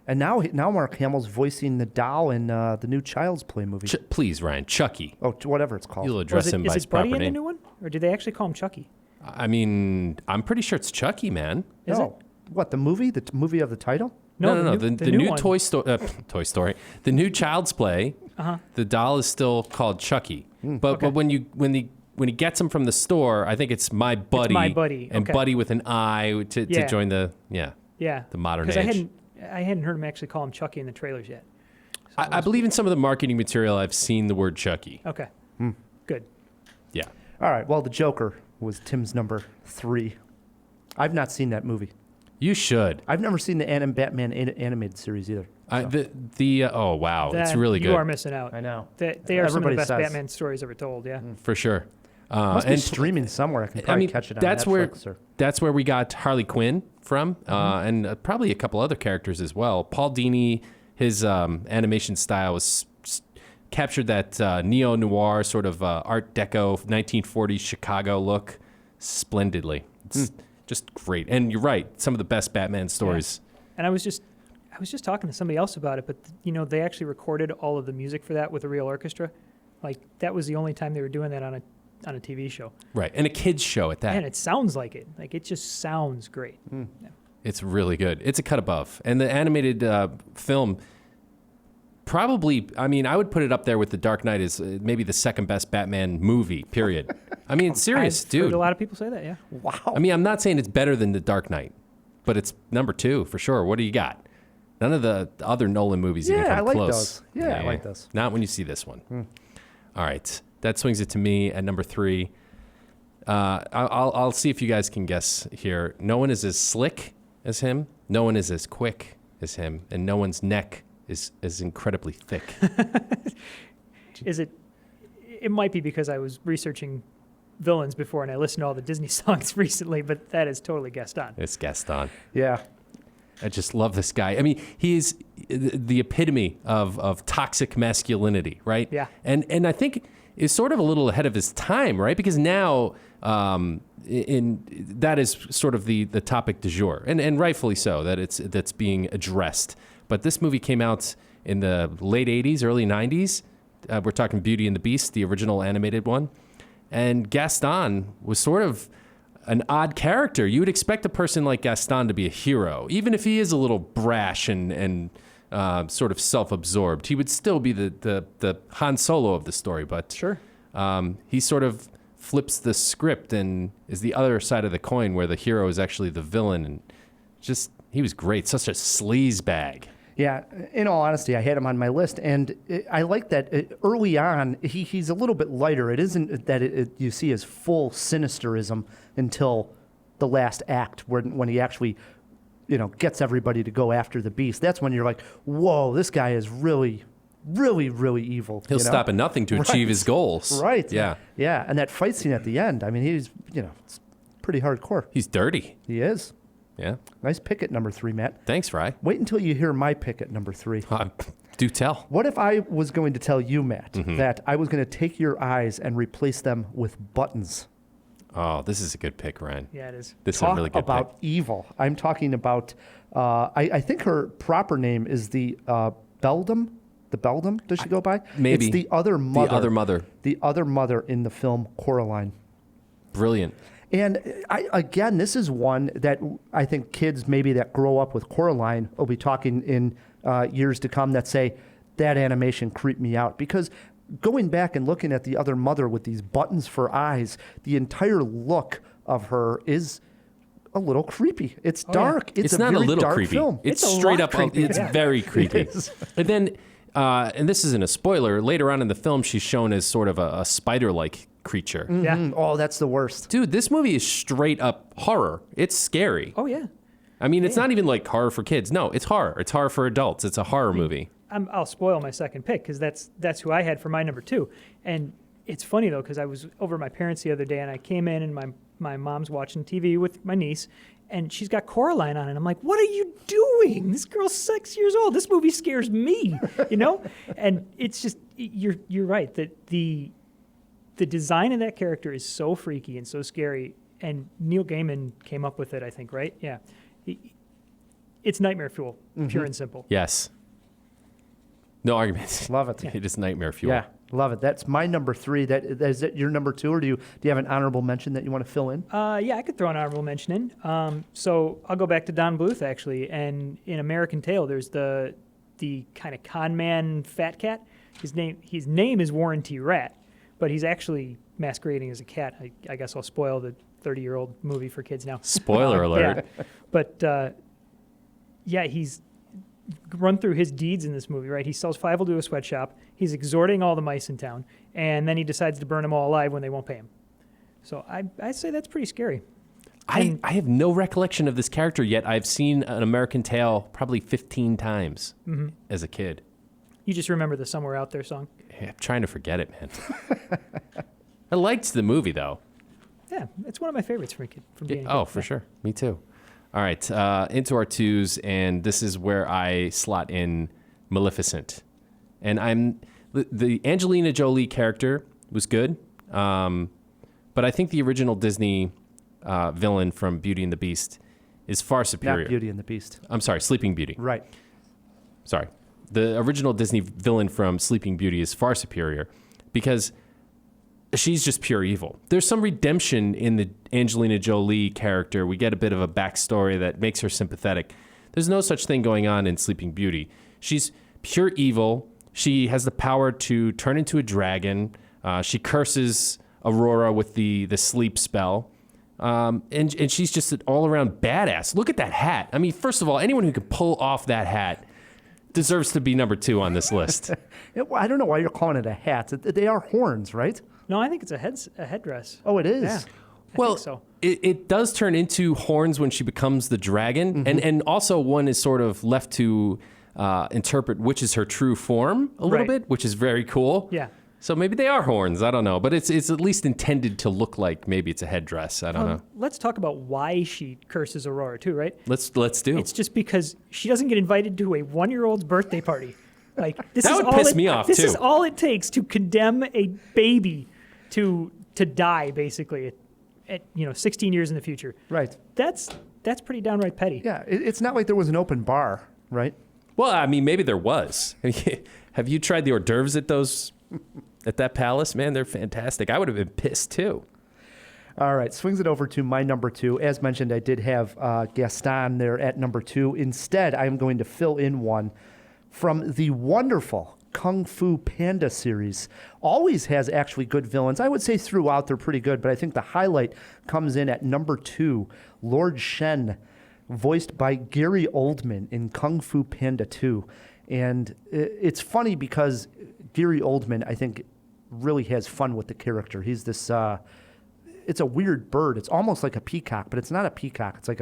And now Mark Hamill's voicing the doll in the new Child's Play movie. Please, Ryan, Chucky. Whatever it's called. You'll address him by is his it Buddy proper in the name. new one? Or did they actually call him Chucky? I mean, I'm pretty sure it's Chucky, man. Is no. What, the movie? The movie of the title? No. The new one. Toy Story, the new Child's Play. The doll is still called Chucky. But when he gets him from the store, I think it's My Buddy. My Buddy, And okay. Buddy with an I to join the the modern age. Because I hadn't heard him actually call him Chucky in the trailers yet. I believe in some of the marketing material I've seen the word Chucky. Okay. Good. Yeah. All right. Well, the Joker was Tim's number 3. I've not seen that movie. You should. I've never seen the Batman animated series either. Oh wow, it's That- really good. You are missing out. I know. They are some of the Everybody best says. Batman stories ever told, yeah. For sure. Must be streaming somewhere. I can probably catch it on Netflix. That's where we got Harley Quinn from, and probably a couple other characters as well. Paul Dini, his animation style was captured that neo-noir sort of Art Deco 1940s Chicago look splendidly. It's just great. And you're right, some of the best Batman stories. Yeah. And I was just talking to somebody else about it, but they actually recorded all of the music for that with a real orchestra. Like that was the only time they were doing that on a TV show. Right, and a kids show at that. And it sounds like it. Like it just sounds great. Yeah. It's really good. It's a cut above. And the animated film, probably, I mean, I would put it up there with The Dark Knight as maybe the second best Batman movie, period. I mean, serious, I've dude. heard a lot of people say that, yeah. Wow. I mean, I'm not saying it's better than The Dark Knight, but it's number 2 for sure. What do you got? None of the other Nolan movies even come I like close. those. Yeah, I like those. Not when you see this one. All right. That swings it to me at number 3. I'll see if you guys can guess here. No one is as slick as him. No one is as quick as him. And no one's neck is incredibly thick. Is it? It might be because I was researching villains before and I listened to all the Disney songs recently, but that is totally Gaston. It's Gaston. Yeah. I just love this guy. I mean, he is the epitome of toxic masculinity, right? Yeah. And I think is sort of a little ahead of his time, right? Because now that is sort of the topic du jour, and rightfully so, that's being addressed. But this movie came out in the late 80s, early 90s. We're talking Beauty and the Beast, the original animated one. And Gaston was sort of an odd character. You would expect a person like Gaston to be a hero, even if he is a little brash and sort of self-absorbed. He would still be the Han Solo of the story, but Sure. He sort of flips the script and is the other side of the coin where the hero is actually the villain. And just, he was great. Such a sleaze bag. Yeah, in all honesty, I had him on my list, and I like that early on, he's a little bit lighter. It isn't that you see his full sinisterism until the last act, when he actually, gets everybody to go after the beast. That's when you're like, whoa, this guy is really, really, really evil. He'll stop at nothing to achieve his goals. Right. Yeah. Yeah, and that fight scene at the end, I mean, he's, it's pretty hardcore. He's dirty. He is. Yeah. Nice pick at number 3, Matt. Thanks, Rye. Wait until you hear my pick at number 3. Do tell. What if I was going to tell you, Matt, that I was going to take your eyes and replace them with buttons? Oh, this is a good pick, Ryan. Yeah, it is. This is a really good about pick. evil. I'm talking about, I think her proper name is the Beldam. The Beldam, does she go by? Maybe. It's the other mother. The other mother. The other mother in the film Coraline. Brilliant. And again, this is one that I think kids maybe that grow up with Coraline will be talking in years to come that say, that animation creeped me out. Because going back and looking at the other mother with these buttons for eyes, the entire look of her is a little creepy. It's dark. It's a not very a little dark creepy. film. It's It's a straight lot up. creepy. It's Yeah. very creepy. It is. And then, and this isn't a spoiler. Later on in the film, she's shown as sort of a spider-like creature. Yeah. Mm, oh, that's the worst. Dude, this movie is straight up horror. It's scary. Oh, yeah. I mean, it's not even like horror for kids. No, it's horror. It's horror for adults. It's a horror movie. I'll spoil my second pick because that's who I had for my number 2. And it's funny, though, because I was over at my parents the other day, and I came in, and my mom's watching TV with my niece, and she's got Coraline on, and I'm like, what are you doing? This girl's 6 years old. This movie scares me, And it's just, you're right, that the design of that character is so freaky and so scary, and Neil Gaiman came up with it, I think, right? Yeah. It's nightmare fuel, pure and simple. Yes. No arguments. Love it. It is nightmare fuel. Yeah, love it. That's my number 3. Is it your number 2, or do you have an honorable mention that you want to fill in? Yeah, I could throw an honorable mention in. So I'll go back to Don Bluth, actually. And in American Tail, there's the kind of con man fat cat. His name is Warren T. Rat, but he's actually masquerading as a cat. I guess I'll spoil the 30-year-old movie for kids now. Spoiler alert. Yeah. But, he's run through his deeds in this movie, right? He sells Fievel to a sweatshop. He's exhorting all the mice in town, and then he decides to burn them all alive when they won't pay him. So I'd say that's pretty scary. I have no recollection of this character, yet I've seen An American Tail probably 15 times as a kid. You just remember the Somewhere Out There song? Yeah, I'm trying to forget it, man. I liked the movie, though. Yeah, it's one of my favorites from being a kid. Oh, for sure. Me too. All right, into our 2s, and this is where I slot in Maleficent. And the Angelina Jolie character was good, but I think the original Disney villain from Beauty and the Beast is far superior. Not Beauty and the Beast. I'm sorry, Sleeping Beauty. Right. Sorry. The original Disney villain from Sleeping Beauty is far superior because she's just pure evil. There's some redemption in the Angelina Jolie character. We get a bit of a backstory that makes her sympathetic. There's no such thing going on in Sleeping Beauty. She's pure evil. She has the power to turn into a dragon. She curses Aurora with the sleep spell. And she's just an all-around badass. Look at that hat. I mean, first of all, anyone who can pull off that hat deserves to be number 2 on this list. I don't know why you're calling it a hat. They are horns, right? No, I think it's a headdress. Oh, it is? Yeah. Well, I think so. It does turn into horns when she becomes the dragon. And also one is sort of left to interpret which is her true form a little bit, which is very cool. Yeah. So maybe they are horns. I don't know. But it's at least intended to look like maybe it's a headdress. I don't know. Let's talk about why she curses Aurora, too, right? Let's do. It's just because she doesn't get invited to a 1-year-old's birthday party. Like this That is would all piss me off, This too. is all it takes to condemn a baby to die, basically, at 16 years in the future. Right. That's pretty downright petty. Yeah, it's not like there was an open bar, right? Well, I mean, maybe there was. Have you tried the hors d'oeuvres at that palace? Man, they're fantastic. I would have been pissed, too. All right, swings it over to my number 2. As mentioned, I did have Gaston there at number 2. Instead, I'm going to fill in one from the wonderful Kung Fu Panda series. Always has actually good villains. I would say throughout they're pretty good, but I think the highlight comes in at number 2, Lord Shen, voiced by Gary Oldman in Kung Fu Panda 2. And it's funny because Gary Oldman, I think, really has fun with the character. He's this, it's a weird bird. It's almost like a peacock, but it's not a peacock. It's like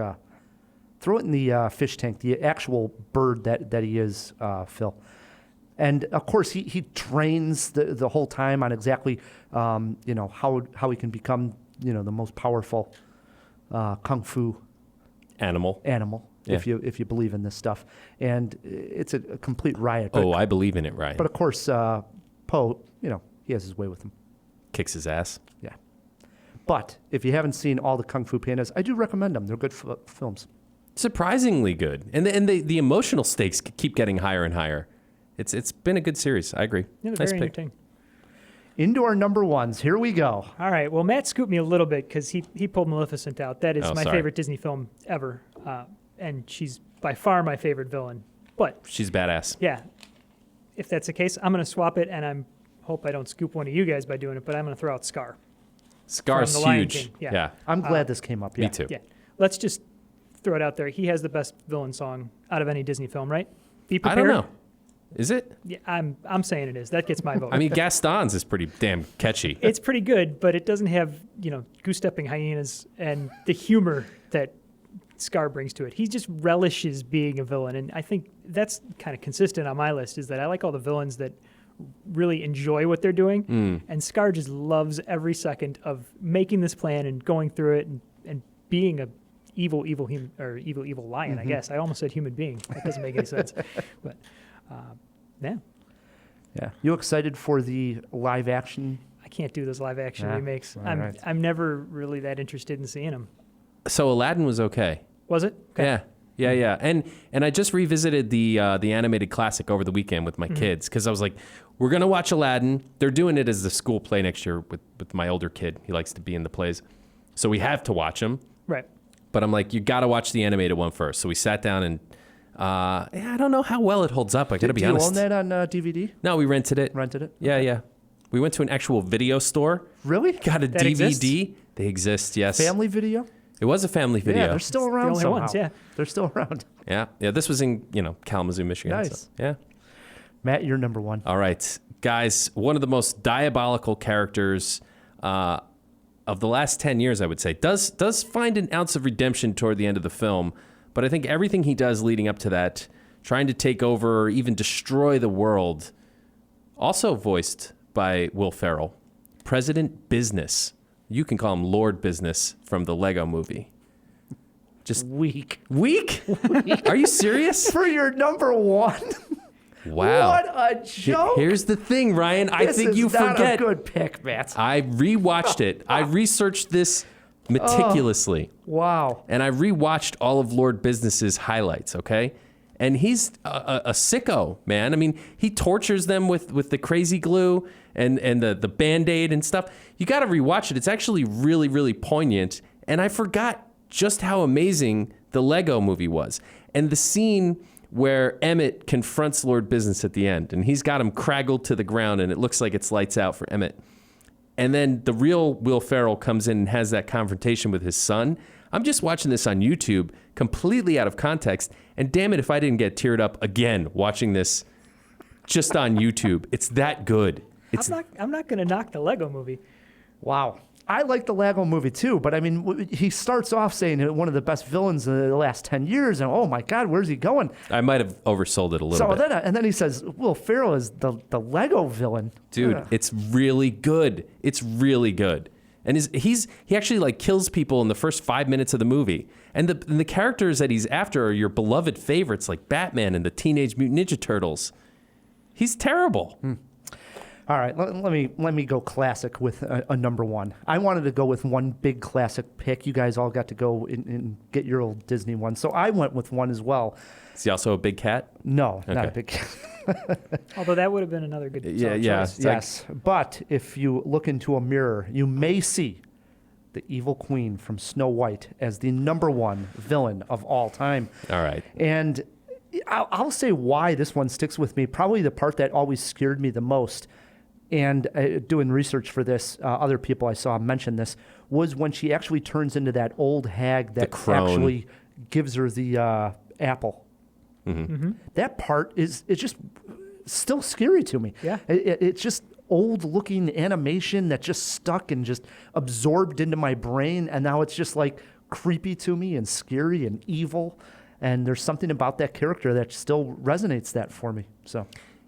throw it in the fish tank, the actual bird that he is, Phil. And of course, he trains the whole time on exactly, how he can become, the most powerful kung fu Animal. Yeah. if you believe in this stuff. And it's a complete riot. Oh, I believe in it, Ryan. But of course, Poe, he has his way with him. Kicks his ass. Yeah. But if you haven't seen all the Kung Fu Pandas, I do recommend them. They're good films. Surprisingly good. And the emotional stakes keep getting higher and higher. It's been a good series. I agree. Yeah, nice very pick. entertaining. Into our number 1s. Here we go. All right. Well, Matt scooped me a little bit because he pulled Maleficent out. That is my sorry. favorite Disney film ever. And she's by far my favorite villain. But She's badass. yeah, if that's the case, I'm going to swap it, and I hope I don't scoop one of you guys by doing it, but I'm going to throw out Scar. Scar's From The Lion huge. King, yeah. Yeah. I'm glad this came up. Yeah. Me too. Yeah. Let's just throw it out there. He has the best villain song out of any Disney film, right? Be I prepared. don't know. Is it? Yeah, I'm saying it is. That gets my vote. I mean, Gaston's is pretty damn catchy. It's pretty good, but it doesn't have, goose-stepping hyenas and the humor that Scar brings to it. He just relishes being a villain, and I think that's kind of consistent on my list, is that I like all the villains that really enjoy what they're doing, and Scar just loves every second of making this plan and going through it and being a evil lion, I guess. I almost said human being. That doesn't make any sense. But, yeah. Yeah. You excited for the live action? can't do those live action Yeah. remakes. All right. I'm never really that interested in seeing them. So Aladdin was okay. Was it? Okay. Yeah. And I just revisited the animated classic over the weekend with my kids because I was like, we're gonna watch Aladdin. They're doing it as the school play next year with my older kid. He likes to be in the plays, so we have to watch them. Right. But I'm like, you got to watch the animated one first. So we sat down and I don't know how well it holds up. I got to be honest. Do you own that on DVD? No, we rented it. Rented it? Yeah. We went to an actual video store. Really? Got a That DVD. exists? They exist. Yes. Family video? It was a family video. Yeah, they're still around only somehow. ones, yeah. They're still around. Yeah. This was in Kalamazoo, Michigan. Nice. So, yeah. Matt, you're number one. All right, guys. One of the most diabolical characters of the last 10 years, I would say, does find an ounce of redemption toward the end of the film. But I think everything he does leading up to that, trying to take over or even destroy the world, also voiced by Will Ferrell, President Business. You can call him Lord Business from the Lego movie. Just Weak. weak? Are you serious? For your number one? Wow. What a joke. Here's the thing, Ryan. I This think is you not forget. a good pick, Matt. I rewatched it. I researched this meticulously. Wow. And I rewatched all of Lord Business's highlights, okay? And he's a sicko, man. I mean, he tortures them with the crazy glue and the Band-Aid and stuff. You got to rewatch it. It's actually really, really poignant. And I forgot just how amazing the Lego movie was. And the scene where Emmett confronts Lord Business at the end, and he's got him craggled to the ground, and it looks like it's lights out for Emmett. And then the real Will Ferrell comes in and has that confrontation with his son. I'm just watching this on YouTube, completely out of context, and damn it if I didn't get teared up again watching this just on YouTube. It's that good. I'm not going to knock the Lego movie. Wow. I like the Lego movie too, but I mean, he starts off saying one of the best villains in the last 10 years, and oh my God, where's he going? I might have oversold it a little So bit. then he says, Will Ferrell is the Lego villain. Dude, Ugh. it's really good. It's really good. And he actually like kills people in the first 5 minutes of the movie. And the characters that he's after are your beloved favorites like Batman and the Teenage Mutant Ninja Turtles. He's terrible. All right, let me go classic with a number one. I wanted to go with one big classic pick. You guys all got to go and get your old Disney one. So I went with one as well. Is he also a big cat? No, not a Okay. big Although that would have been another good Yeah, solid yeah. choice. It's like- Yes, but if you look into a mirror, you may see the evil queen from Snow White as the number one villain of all time. All right. And I'll say why this one sticks with me. Probably the part that always scared me the most, and doing research for this, other people I saw mention this, was when she actually turns into that old hag that crone. actually gives her the apple. Mm-hmm. That part it's just still scary to me. Yeah. It's just old looking animation that just stuck and just absorbed into my brain, and now it's just like creepy to me and scary and evil. And there's something about that character that still resonates that for me. So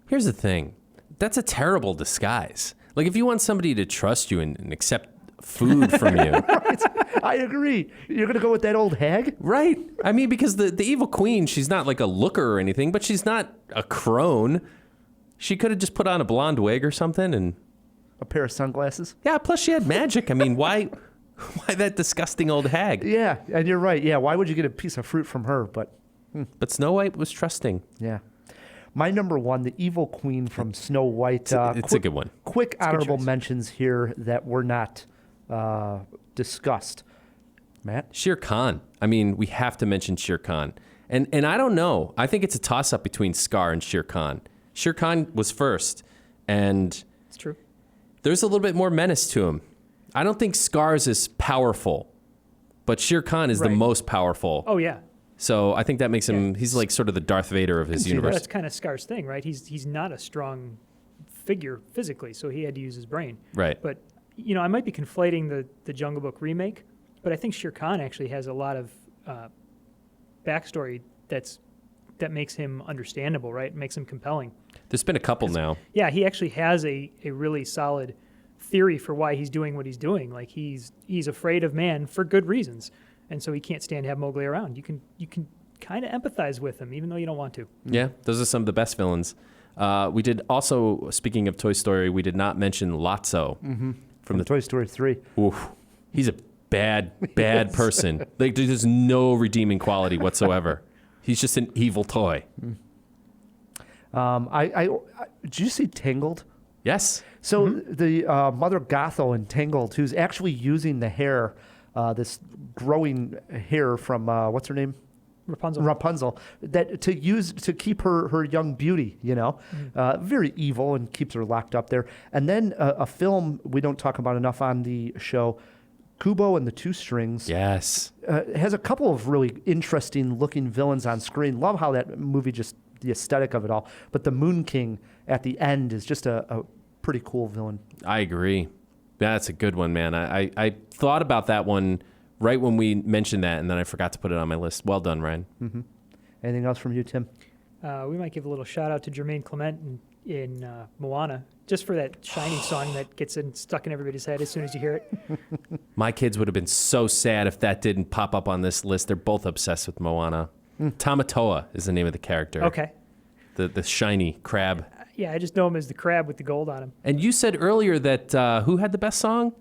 Here's the thing. That's a terrible disguise. Like if you want somebody to trust you and accept food from you. I agree. You're gonna go with that old hag? Right. I mean, because the evil queen, she's not like a looker or anything, but she's not a crone. She could have just put on a blonde wig or something and A pair of sunglasses? yeah, plus she had magic. I mean, why that disgusting old hag? Yeah, and you're right. Yeah, why would you get a piece of fruit from her? But But Snow White was trusting. yeah. My number one, the evil queen from Snow White. It's a good one. Quick honorable choice. mentions here that were not discussed. Matt? Shere Khan. I mean, we have to mention Shere Khan. And I don't know. I think it's a toss-up between Scar and Shere Khan. Shere Khan was first, and It's true. there's a little bit more menace to him. I don't think Scar's is powerful, but Shere Khan is the Right. most powerful. Oh, yeah. So I think that makes him, he's like sort of the Darth Vader of his see universe. That's kind of Scar's thing, right? He's not a strong figure physically, so he had to use his brain. Right. But, I might be conflating the Jungle Book remake, but I think Shere Khan actually has a lot of backstory that makes him understandable, right? Makes him compelling. There's been a couple now. Yeah, he actually has a really solid theory for why he's doing what he's doing. Like he's afraid of man for good reasons, and so he can't stand to have Mowgli around. You can kind of empathize with him, even though you don't want to. Yeah, those are some of the best villains. We did also, speaking of Toy Story, we did not mention Lotso from the Toy Story 3. Oof. He's a bad person. Like, there's no redeeming quality whatsoever. He's just an evil toy. Did you see Tangled? Yes. So the Mother Gothel in Tangled, who's actually using the hair, this growing hair from what's her name? Rapunzel, that to keep her young beauty, very evil, and keeps her locked up there. And then a film we don't talk about enough on the show, Kubo and the Two Strings. Yes. Has a couple of really interesting looking villains on screen. Love how that movie, just the aesthetic of it all. But the Moon King at the end is just a pretty cool villain. I agree. That's a good one, man. I thought about that one right when we mentioned that, and then I forgot to put it on my list. Well done, Ryan. Mm-hmm. Anything else from you, Tim? We might give a little shout out to Jermaine Clement in Moana, just for that shiny song that gets stuck in everybody's head as soon as you hear it. My kids would have been so sad if that didn't pop up on this list. They're both obsessed with Moana. Tamatoa is the name of the character. Okay. The shiny crab. Yeah, I just know him as the crab with the gold on him. And you said earlier that who had the best song?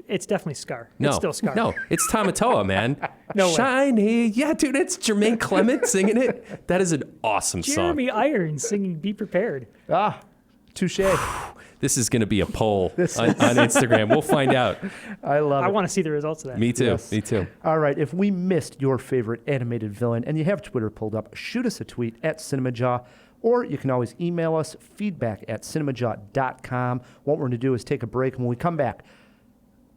It's definitely Scar. No, it's still Scar. No, it's Tamatoa, man. No way. Shiny. Yeah, dude, it's Jermaine Clement singing it. That is an awesome song. Jeremy Irons singing Be Prepared. Touche. This is going to be a poll on Instagram. We'll find out. I love it. I want to see the results of that. Me too. Yes. Me too. All right. If we missed your favorite animated villain and you have Twitter pulled up, shoot us a tweet at Cinemajaw, or you can always email us, feedback@cinemajaw.com. What we're going to do is take a break. And when we come back,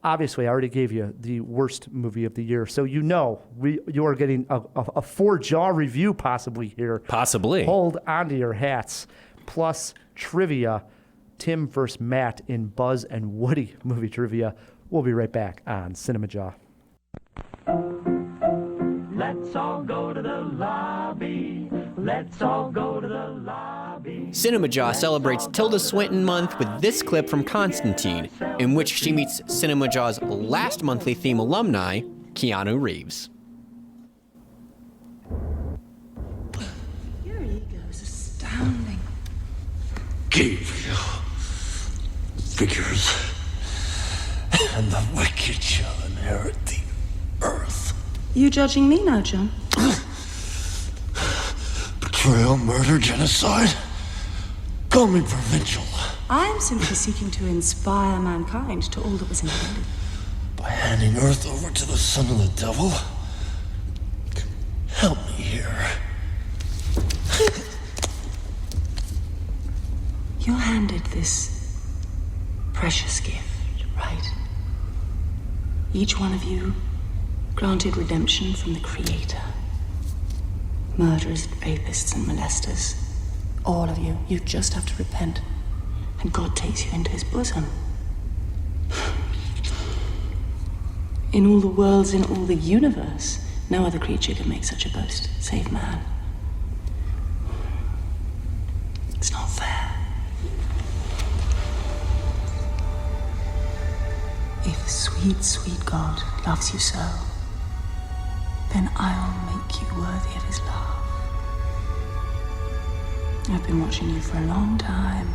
obviously, I already gave you the worst movie of the year. So you are getting a four-jaw review possibly here. Possibly. Hold onto your hats. Plus trivia, Tim versus Matt in Buzz and Woody movie trivia. We'll be right back on Cinemajaw. Let's all go to the lobby. Let's all go to the lobby. Cinemajaw celebrates Tilda Swinton Month with this clip from Constantine, in which she meets Cinemajaw's last monthly theme alumni, Keanu Reeves. Your ego is astounding. Gave you figures, and the wicked shall inherit the earth. You judging me now, John? Betrayal, murder, genocide. Call me provincial. I'm simply seeking to inspire mankind to all that was intended. By handing earth over to the son of the devil. Help me here. You're handed this precious gift, right? Each one of you granted redemption from the Creator. Murderers, rapists, and molesters. All of you. You just have to repent. And God takes you into his bosom. In all the worlds, in all the universe, no other creature can make such a boast, save man. It's not fair. If sweet, sweet God loves you so, then I'll make you worthy of his love. I've been watching you for a long time.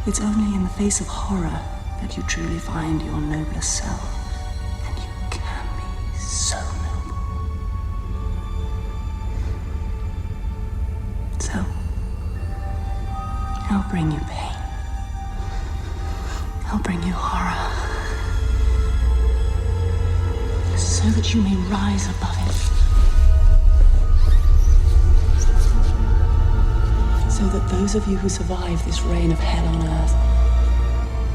It's only in the face of horror that you truly find your noblest self. And you can be so noble. So, I'll bring you pain. I'll bring you horror. So that you may rise above it. So that those of you who survive this reign of hell on earth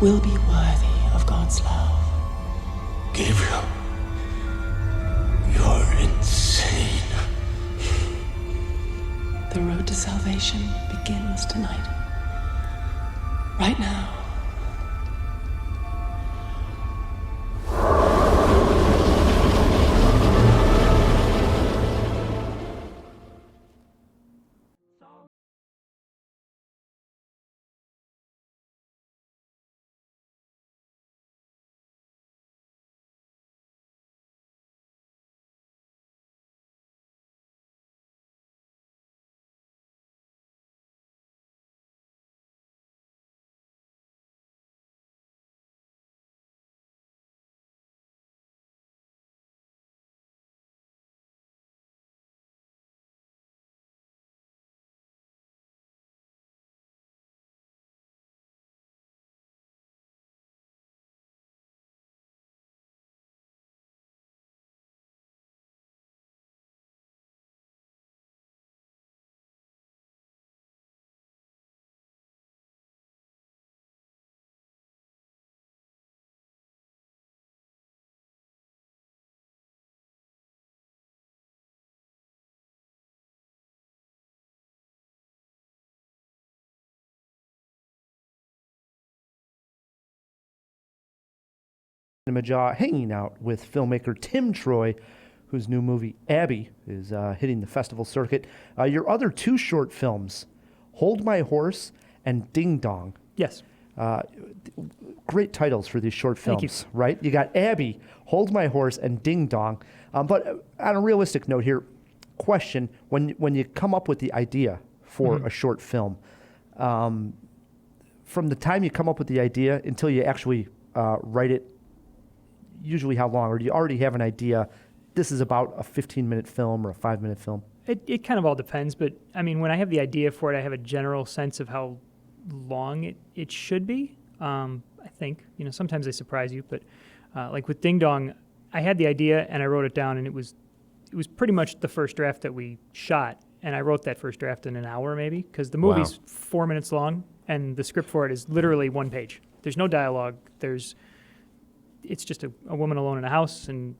will be worthy of God's love. Gabriel, you're insane. The road to salvation begins tonight. Right now. Cinemajaw, hanging out with filmmaker Tim Troy, whose new movie Abby is hitting the festival circuit. Your other two short films, Hold My Horse and Ding Dong. Yes. Great titles for these short films, Thank you. right? You got Abby, Hold My Horse, and Ding Dong. But on a realistic note here, question, when you come up with the idea for a short film, from the time you come up with the idea until you actually write it, usually how long? Or do you already have an idea, this is about a 15-minute film or a 5-minute film? It kind of all depends, but I mean, when I have the idea for it, I have a general sense of how long it should be. I think, sometimes they surprise you, but like with Ding Dong, I had the idea and I wrote it down, and it was pretty much the first draft that we shot, and I wrote that first draft in an hour maybe, because the movie's 4 minutes long, and the script for it is literally 1 page. There's no dialogue. It's just a woman alone in a house, and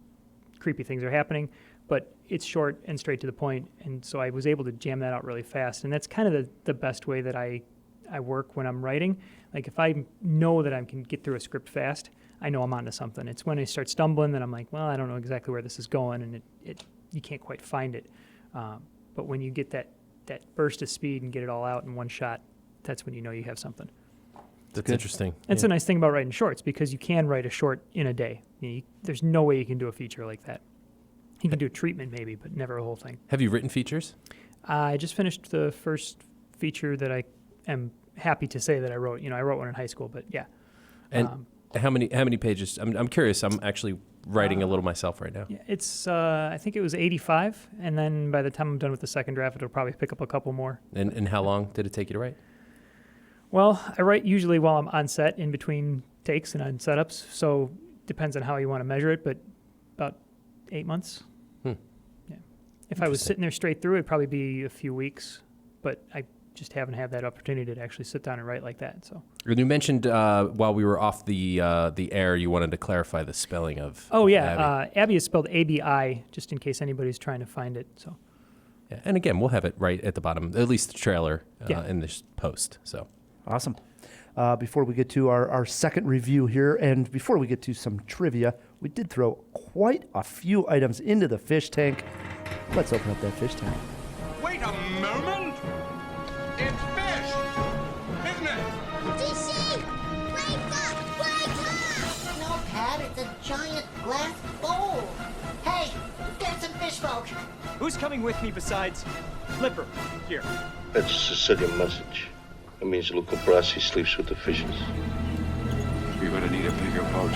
creepy things are happening, but it's short and straight to the point, and so I was able to jam that out really fast, and that's kind of the best way that I work when I'm writing. Like, if I know that I can get through a script fast, I know I'm onto something. It's when I start stumbling that I'm like, well, I don't know exactly where this is going, and you can't quite find it. But when you get that burst of speed and get it all out in one shot, that's when you know you have something. That's interesting. That's a nice thing about writing shorts, because you can write a short in a day. There's no way you can do a feature like that. You can do a treatment maybe, but never a whole thing. Have you written features? I just finished the first feature that I am happy to say that I wrote. I wrote one in high school, but yeah. And how many pages? I'm curious. I'm actually writing a little myself right now. Yeah, it's I think it was 85, and then by the time I'm done with the second draft, it'll probably pick up a couple more. And how long did it take you to write? Well, I write usually while I'm on set, in between takes and on setups, so depends on how you want to measure it, but about 8 months. Yeah. If I was sitting there straight through, it'd probably be a few weeks, but I just haven't had that opportunity to actually sit down and write like that. So. And you mentioned while we were off the air, you wanted to clarify the spelling of. Oh yeah, Abby. Abby is spelled ABI, just in case anybody's trying to find it. So. Yeah. And again, we'll have it right at the bottom, at least the trailer in this post. So. Awesome. Before we get to our second review here, and before we get to some trivia, we did throw quite a few items into the fish tank. Let's open up that fish tank. Wait a moment! It's fish! Isn't it? DC! Wake up! No, Pat, it's a giant glass bowl. Hey, get some fish folk. Who's coming with me besides Flipper? Here. That's a Sicilian message. It means Luca Brasi sleeps with the fishes. You're gonna need a bigger boat.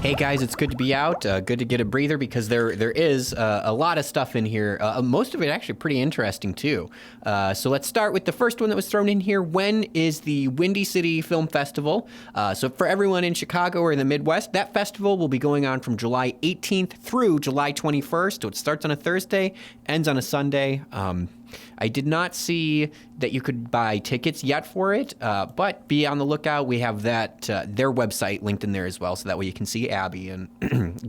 Hey guys, it's good to be out. Good to get a breather, because there is a lot of stuff in here. Most of it actually pretty interesting too. So let's start with the first one that was thrown in here. When is the Windy City Film Festival? So for everyone in Chicago or in the Midwest, that festival will be going on from July 18th through July 21st. So it starts on a Thursday, ends on a Sunday. I did not see that you could buy tickets yet for it, but be on the lookout. We have that their website linked in there as well, so that way you can see Abby and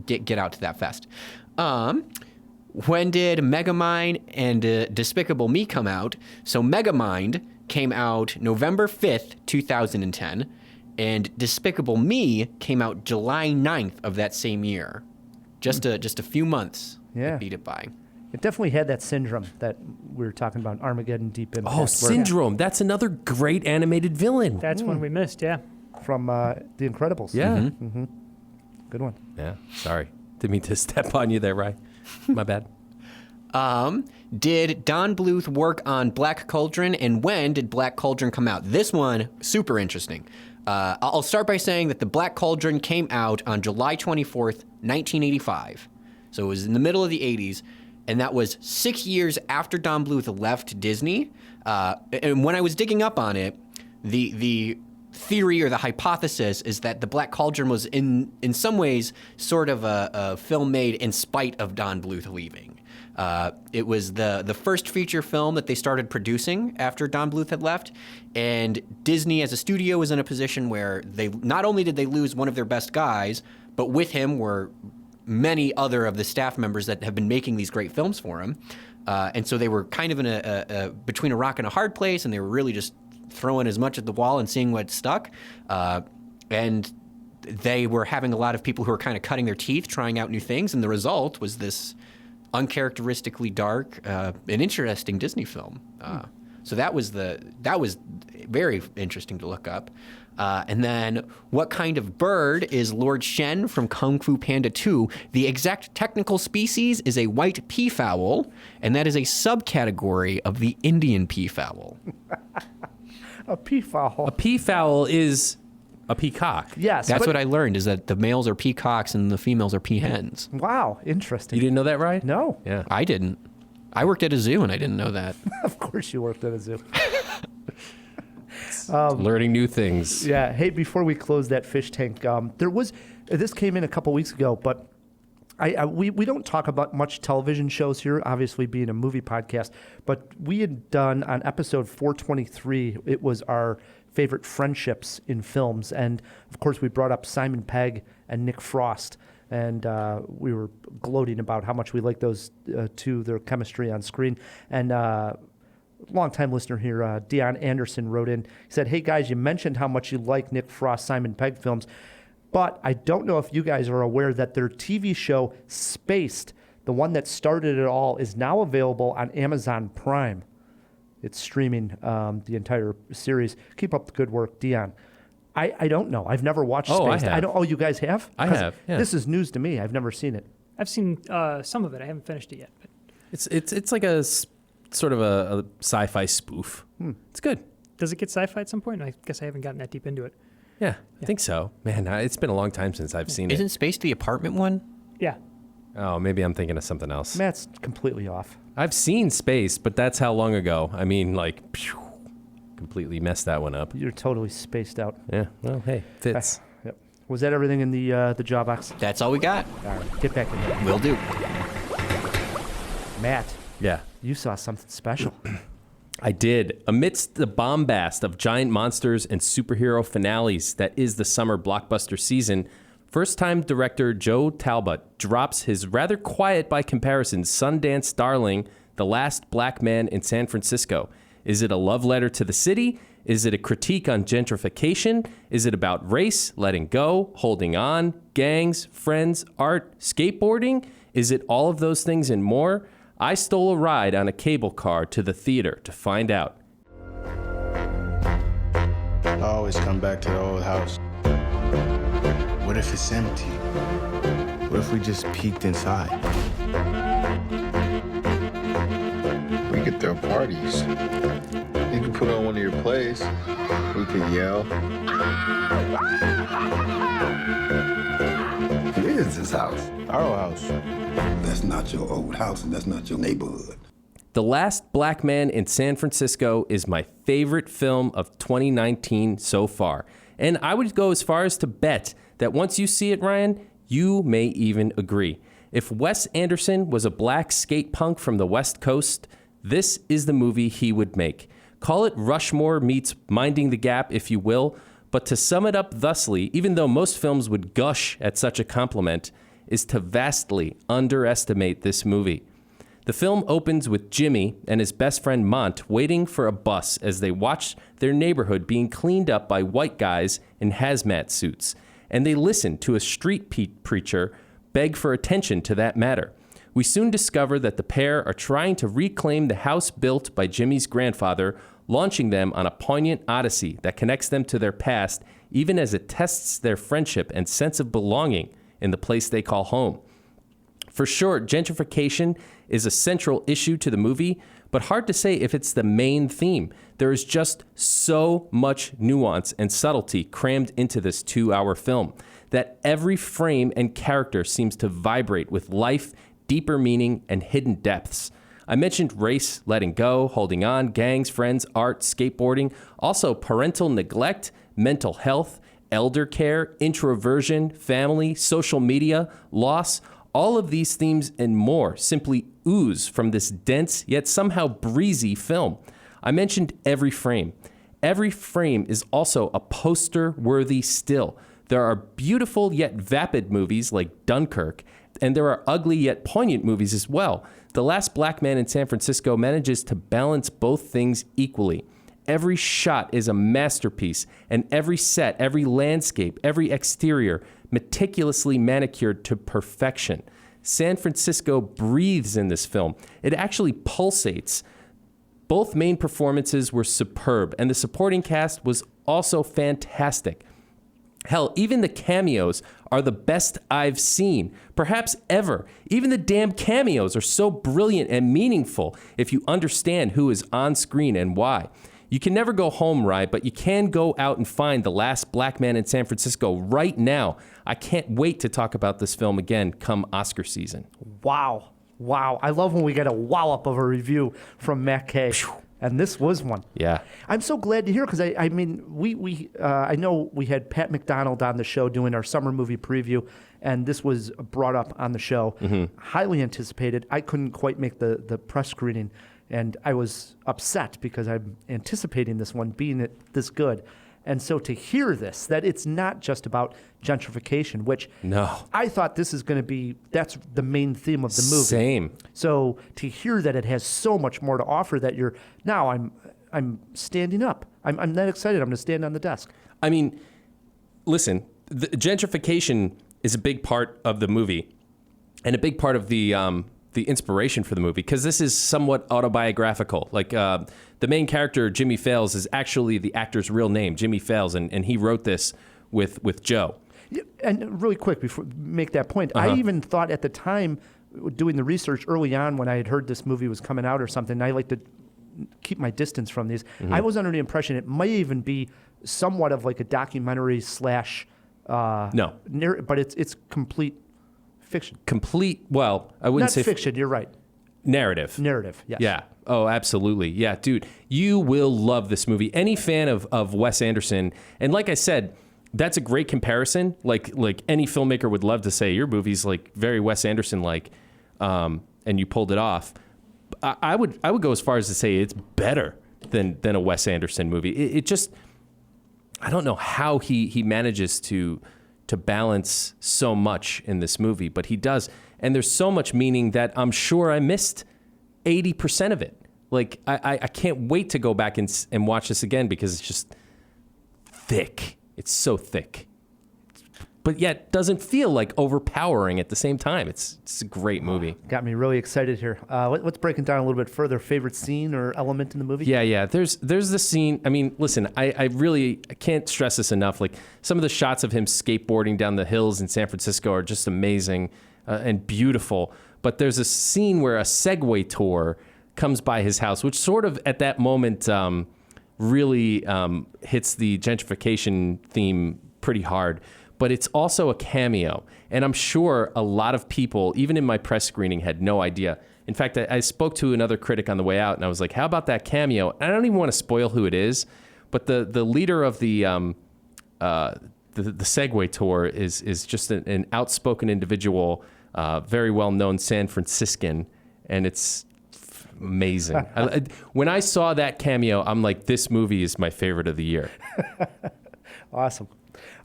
get out to that fest. When did Megamind and Despicable Me come out? So Megamind came out November 5th, 2010, and Despicable Me came out July 9th of that same year. Just a few months to beat it by. It definitely had that syndrome that we were talking about, Armageddon Deep Impact. Oh, Syndrome. That's another great animated villain. That's one we missed, yeah. From The Incredibles. Yeah. Mm-hmm. Good one. Yeah, sorry. Didn't mean to step on you there, Rye. My bad. Did Don Bluth work on Black Cauldron, and when did Black Cauldron come out? This one, super interesting. I'll start by saying that the Black Cauldron came out on July 24th, 1985. So it was in the middle of the 80s. And that was 6 years after Don Bluth left Disney. And when I was digging up on it, the theory or the hypothesis is that the Black Cauldron was in some ways sort of a film made in spite of Don Bluth leaving. It was the first feature film that they started producing after Don Bluth had left, and Disney as a studio was in a position where they not only did they lose one of their best guys, but with him were many other of the staff members that have been making these great films for him. And so they were kind of in a between a rock and a hard place, and they were really just throwing as much at the wall and seeing what stuck. And they were having a lot of people who were kind of cutting their teeth, trying out new things, and the result was this uncharacteristically dark, and interesting Disney film. So that was very interesting to look up. And then, what kind of bird is Lord Shen from Kung Fu Panda 2? The exact technical species is a white peafowl, and that is a subcategory of the Indian peafowl. A peafowl. A peafowl is a peacock. Yes. That's what I learned, is that the males are peacocks and the females are peahens. Wow, interesting. You didn't know that, Ryan? No. Yeah. I didn't. I worked at a zoo and I didn't know that. Of course you worked at a zoo. Learning new things. Yeah. Hey, before we close that fish tank, this came in a couple weeks ago, but we don't talk about much television shows here, obviously being a movie podcast, but we had done on episode 423, it was our favorite friendships in films. And of course, we brought up Simon Pegg and Nick Frost. And we were gloating about how much we like those two, their chemistry on screen. And longtime listener here, Dion Anderson, wrote in. He said, "Hey guys, you mentioned how much you like Nick Frost, Simon Pegg films, but I don't know if you guys are aware that their TV show Spaced, the one that started it all, is now available on Amazon Prime. It's streaming the entire series. Keep up the good work, Dion." I don't know. I've never watched Spaced. I have. Oh, you guys have? I have. Yeah. This is news to me. I've never seen it. I've seen some of it. I haven't finished it yet. But It's like a sort of a sci-fi spoof. It's good. does it get sci-fi at some point? I guess I haven't gotten that deep into it. Yeah, I think so. Man, it's been a long time since I've seen it. Isn't Space the apartment one? Yeah. Oh, maybe I'm thinking of something else. Matt's completely off. I've seen Space, but that's how long ago? I mean, like, completely messed that one up. You're totally spaced out. Yeah, well, hey, fits. Yep. Was that everything in the job box? That's all we got. All right, get back in there. Will do. Matt. Yeah. You saw something special. I did. Amidst the bombast of giant monsters and superhero finales that is the summer blockbuster season, first-time director Joe Talbot drops his rather quiet by comparison Sundance darling, The Last Black Man in San Francisco. Is it a love letter to the city? Is it a critique on gentrification? Is it about race, letting go, holding on, gangs, friends, art, skateboarding? Is it all of those things and more? I stole a ride on a cable car to the theater to find out. I always come back to the old house. What if it's empty? What if we just peeked inside? We could throw parties. You could put on one of your plays. We could yell. Who is this house? Our old house. That's not your old house, and that's not your neighborhood. The Last Black Man in San Francisco is my favorite film of 2019 so far. And I would go as far as to bet that once you see it, Ryan, you may even agree. If Wes Anderson was a black skate punk from the West Coast, this is the movie he would make. Call it Rushmore meets Minding the Gap, if you will, but to sum it up thusly, even though most films would gush at such a compliment, is to vastly underestimate this movie. The film opens with Jimmy and his best friend Mont waiting for a bus as they watch their neighborhood being cleaned up by white guys in hazmat suits, and they listen to a street preacher beg for attention to that matter. We soon discover that the pair are trying to reclaim the house built by Jimmy's grandfather, launching them on a poignant odyssey that connects them to their past, even as it tests their friendship and sense of belonging in the place they call home. For sure, gentrification is a central issue to the movie, but hard to say if it's the main theme. There is just so much nuance and subtlety crammed into this 2-hour film that every frame and character seems to vibrate with life, deeper meaning, and hidden depths. I mentioned race, letting go, holding on, gangs, friends, art, skateboarding, also parental neglect, mental health, elder care, introversion, family, social media, loss. All of these themes and more simply ooze from this dense yet somehow breezy film. I mentioned every frame. Every frame is also a poster-worthy still. There are beautiful yet vapid movies like Dunkirk, and there are ugly yet poignant movies as well. The Last Black Man in San Francisco manages to balance both things equally. Every shot is a masterpiece, and every set, every landscape, every exterior, meticulously manicured to perfection. San Francisco breathes in this film. It actually pulsates. Both main performances were superb, and the supporting cast was also fantastic. Hell, even the cameos are the best I've seen, perhaps ever. Even the damn cameos are so brilliant and meaningful if you understand who is on screen and why. You can never go home, Rye, but you can go out and find The Last Black Man in San Francisco right now. I can't wait to talk about this film again come Oscar season. Wow. I love when we get a wallop of a review from Matt K. And this was one. Yeah. I'm so glad to hear because I know we had Pat McDonald on the show doing our summer movie preview, and this was brought up on the show. Mm-hmm. Highly anticipated. I couldn't quite make the press screening, and I was upset because I'm anticipating this one being this good. And so to hear this, that it's not just about gentrification, which I thought this is going to be, that's the main theme of the movie. Same. So to hear that it has so much more to offer that I'm standing up. I'm that excited. I'm going to stand on the desk. I mean, listen, the gentrification is a big part of the movie and a big part of the inspiration for the movie, because this is somewhat autobiographical. Like the main character, Jimmy Fails, is actually the actor's real name, Jimmy Fails, and he wrote this with Joe. Yeah, and really quick, before make that point, I even thought at the time, doing the research early on when I had heard this movie was coming out or something, I like to keep my distance from these. I was under the impression it might even be somewhat of like a documentary slash no, but it's complete fiction. Well, I wouldn't say fiction. You're right. Narrative. Yes. Yeah. Oh, absolutely. Yeah, dude, you will love this movie. Any fan of Wes Anderson, and like I said, that's a great comparison. Like any filmmaker would love to say your movie's like very Wes Anderson-like, and you pulled it off. I would go as far as to say it's better than a Wes Anderson movie. It just, I don't know how he manages to balance so much in this movie, but he does. And there's so much meaning that I'm sure I missed 80% of it. Like, I can't wait to go back and watch this again because it's just thick. It's so thick. But yet doesn't feel like overpowering at the same time. It's a great movie. Got me really excited here. Let's break it down a little bit further. Favorite scene or element in the movie? Yeah. There's the scene. I mean, listen, I can't stress this enough. Like, some of the shots of him skateboarding down the hills in San Francisco are just amazing and beautiful. But there's a scene where a Segway tour comes by his house, which sort of at that moment really hits the gentrification theme pretty hard. But it's also a cameo. And I'm sure a lot of people, even in my press screening, had no idea. In fact, I spoke to another critic on the way out, and I was like, how about that cameo? And I don't even want to spoil who it is, but the leader of the Segway tour is just an outspoken individual, very well-known San Franciscan, and it's amazing. When I saw that cameo, I'm like, this movie is my favorite of the year. Awesome.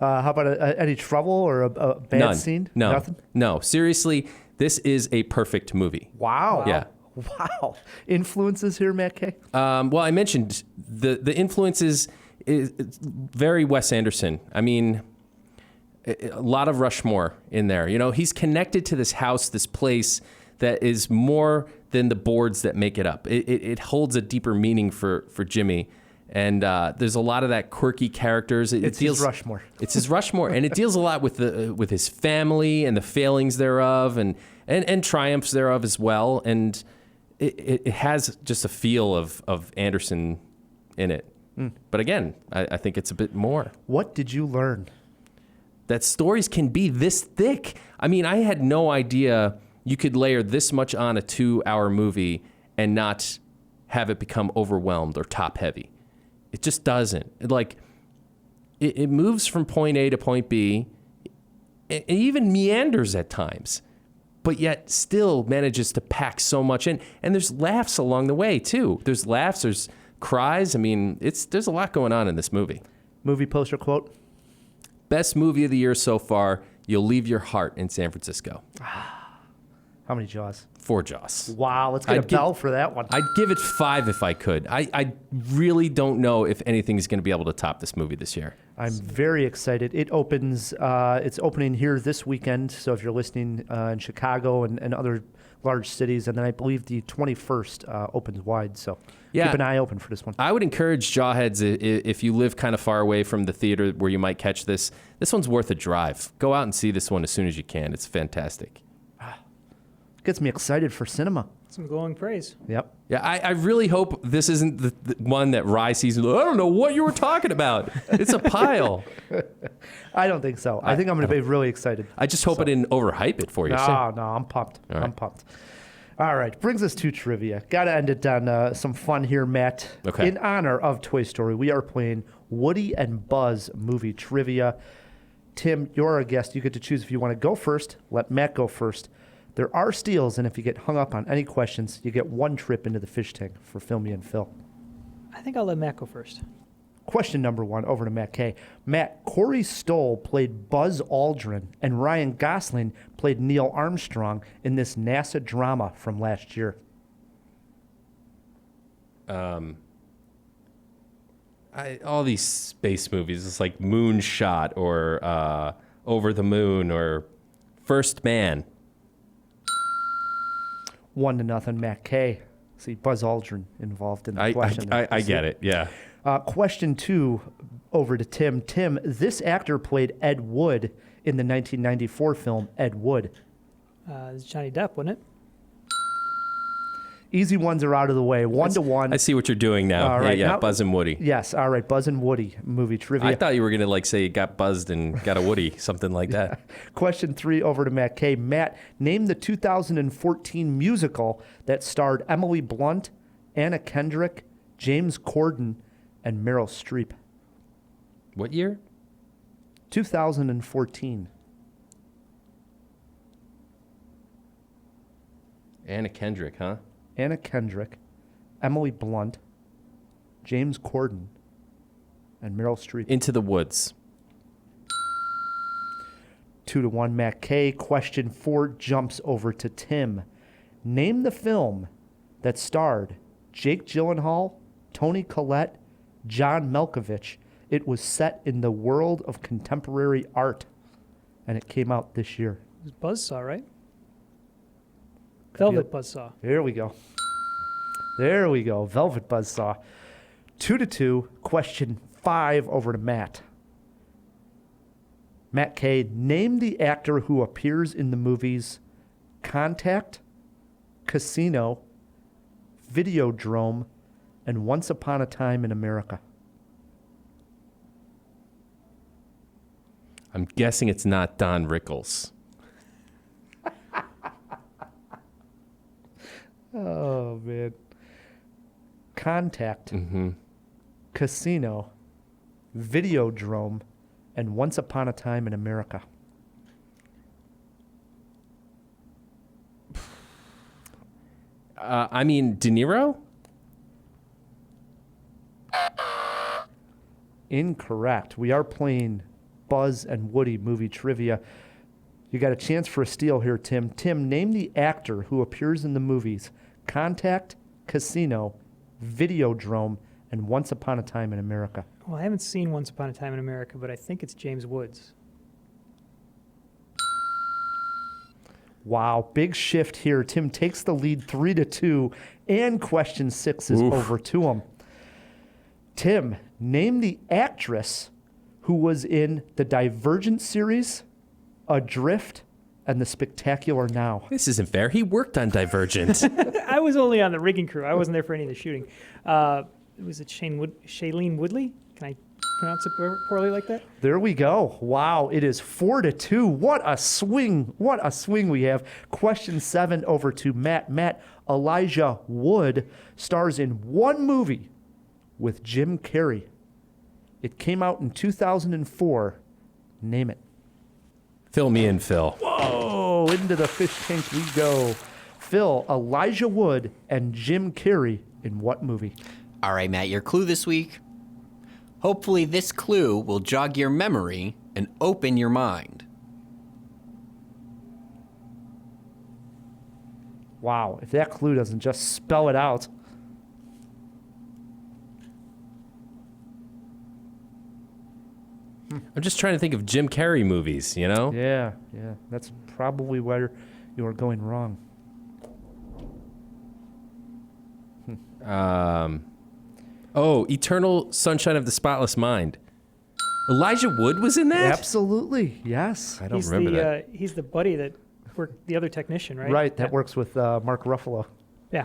How about any trouble or a bad scene? No. Nothing? No. Seriously, this is a perfect movie. Wow. Yeah. Wow. Influences here, Matt K? Well, I mentioned the influences is very Wes Anderson. I mean, a lot of Rushmore in there. You know, he's connected to this house, this place that is more than the boards that make it up. It holds a deeper meaning for Jimmy. And there's a lot of that quirky characters. It's his Rushmore. It's his Rushmore, and it deals a lot with his family and the failings thereof, and triumphs thereof as well. And it has just a feel of Anderson in it. But again, I think it's a bit more. What did you learn? That stories can be this thick. I mean, I had no idea you could layer this much on a 2-hour movie and not have it become overwhelmed or top heavy. It just doesn't. It moves from point A to point B. It even meanders at times, but yet still manages to pack so much in. And there's laughs along the way, too. There's laughs, there's cries. I mean, there's a lot going on in this movie. Movie poster quote? Best movie of the year so far. You'll leave your heart in San Francisco. How many Jaws? 4 Jaws. Wow, let's get a bell for that one. I'd give it 5 if I could. I really don't know if anything is going to be able to top this movie this year. I'm very excited. It opens, it's opening here this weekend. So if you're listening in Chicago and other large cities, and then I believe the 21st opens wide. So keep an eye open for this one. I would encourage Jawheads, if you live kind of far away from the theater where you might catch this one's worth a drive. Go out and see this one as soon as you can. It's fantastic. Gets me excited for cinema. Some glowing praise. Yep. Yeah, I really hope this isn't the one that Rye sees. I don't know what you were talking about. It's a pile. I don't think so. I think I'm going to be really excited. I just hope I didn't overhype it for you. No, I'm pumped. All right. I'm pumped. All right, brings us to trivia. Got to end it on some fun here, Matt. Okay. In honor of Toy Story, we are playing Woody and Buzz movie trivia. Tim, you're our guest. You get to choose if you want to go first. Let Matt go first. There are steals, and if you get hung up on any questions, you get one trip into the fish tank for Film Me and Phil. I think I'll let Matt go first. Question number 1, over to Matt K. Matt, Corey Stoll played Buzz Aldrin, and Ryan Gosling played Neil Armstrong in this NASA drama from last year. All these space movies, it's like Moonshot or Over the Moon or First Man. 1-0, Matt K. See, Buzz Aldrin involved in the question. I get it, yeah. Question 2, over to Tim. Tim, this actor played Ed Wood in the 1994 film Ed Wood. It's Johnny Depp, wouldn't it? Easy ones are out of the way. 1-1. I see what you're doing now. All right, yeah, now, Buzz and Woody. Yes, all right, Buzz and Woody movie trivia. I thought you were going to say got buzzed and got a Woody, something like that. Question 3, over to Matt K. Matt, name the 2014 musical that starred Emily Blunt, Anna Kendrick, James Corden, and Meryl Streep. What year? 2014. Anna Kendrick, huh? Anna Kendrick, Emily Blunt, James Corden, and Meryl Streep. Into the Woods. 2-1, Matt K. Question 4 jumps over to Tim. Name the film that starred Jake Gyllenhaal, Toni Collette, John Malkovich. It was set in the world of contemporary art, and it came out this year. It was Buzzsaw, right? Velvet Buzzsaw. There we go. There we go. Velvet Buzzsaw. 2-2. Question 5 over to Matt. Matt K. Name the actor who appears in the movies Contact, Casino, Videodrome, and Once Upon a Time in America. I'm guessing it's not Don Rickles. Oh, man. Contact, Casino, Videodrome, and Once Upon a Time in America. I mean, De Niro? Incorrect. We are playing Buzz and Woody movie trivia. You got a chance for a steal here, Tim. Tim, name the actor who appears in the movies Contact, Casino, Videodrome, and Once Upon a Time in America. Well, I haven't seen Once Upon a Time in America, but I think it's James Woods. Wow, big shift here. Tim takes the lead 3-2, and question 6 is over to him. Tim, name the actress who was in the Divergent series, Adrift, and The Spectacular Now. This isn't fair. He worked on Divergent. I was only on the rigging crew. I wasn't there for any of the shooting. Was it Shailene Woodley? Can I pronounce it poorly like that? There we go. Wow, it is 4-2. What a swing. What a swing we have. Question 7 over to Matt. Matt, Elijah Wood stars in one movie with Jim Carrey. It came out in 2004. Name it. Fill me in, Phil. Whoa, into the fish tank we go. Phil, Elijah Wood and Jim Carrey in what movie? All right, Matt, your clue this week. Hopefully this clue will jog your memory and open your mind. Wow, if that clue doesn't just spell it out. I'm just trying to think of Jim Carrey movies, you know? Yeah. That's probably where you are going wrong. Eternal Sunshine of the Spotless Mind. Elijah Wood was in that? Absolutely, yes. I don't remember that. He's the buddy that worked, the other technician, right? Right, that works with Mark Ruffalo. Yeah.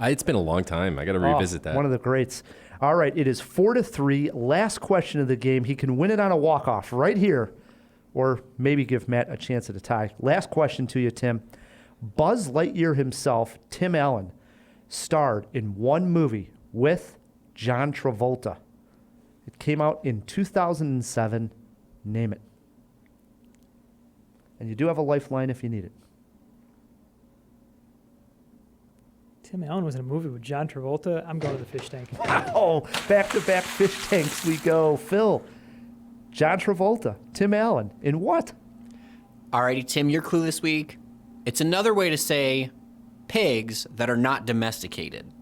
It's been a long time. I got to revisit that. One of the greats. All right, it is 4-3. Last question of the game. He can win it on a walk-off right here, or maybe give Matt a chance at a tie. Last question to you, Tim. Buzz Lightyear himself, Tim Allen, starred in one movie with John Travolta. It came out in 2007. Name it. And you do have a lifeline if you need it. Tim Allen was in a movie with John Travolta. I'm going to the fish tank. Oh, back-to-back fish tanks we go. Phil, John Travolta, Tim Allen, in what? Alrighty, Tim, your clue this week. It's another way to say pigs that are not domesticated.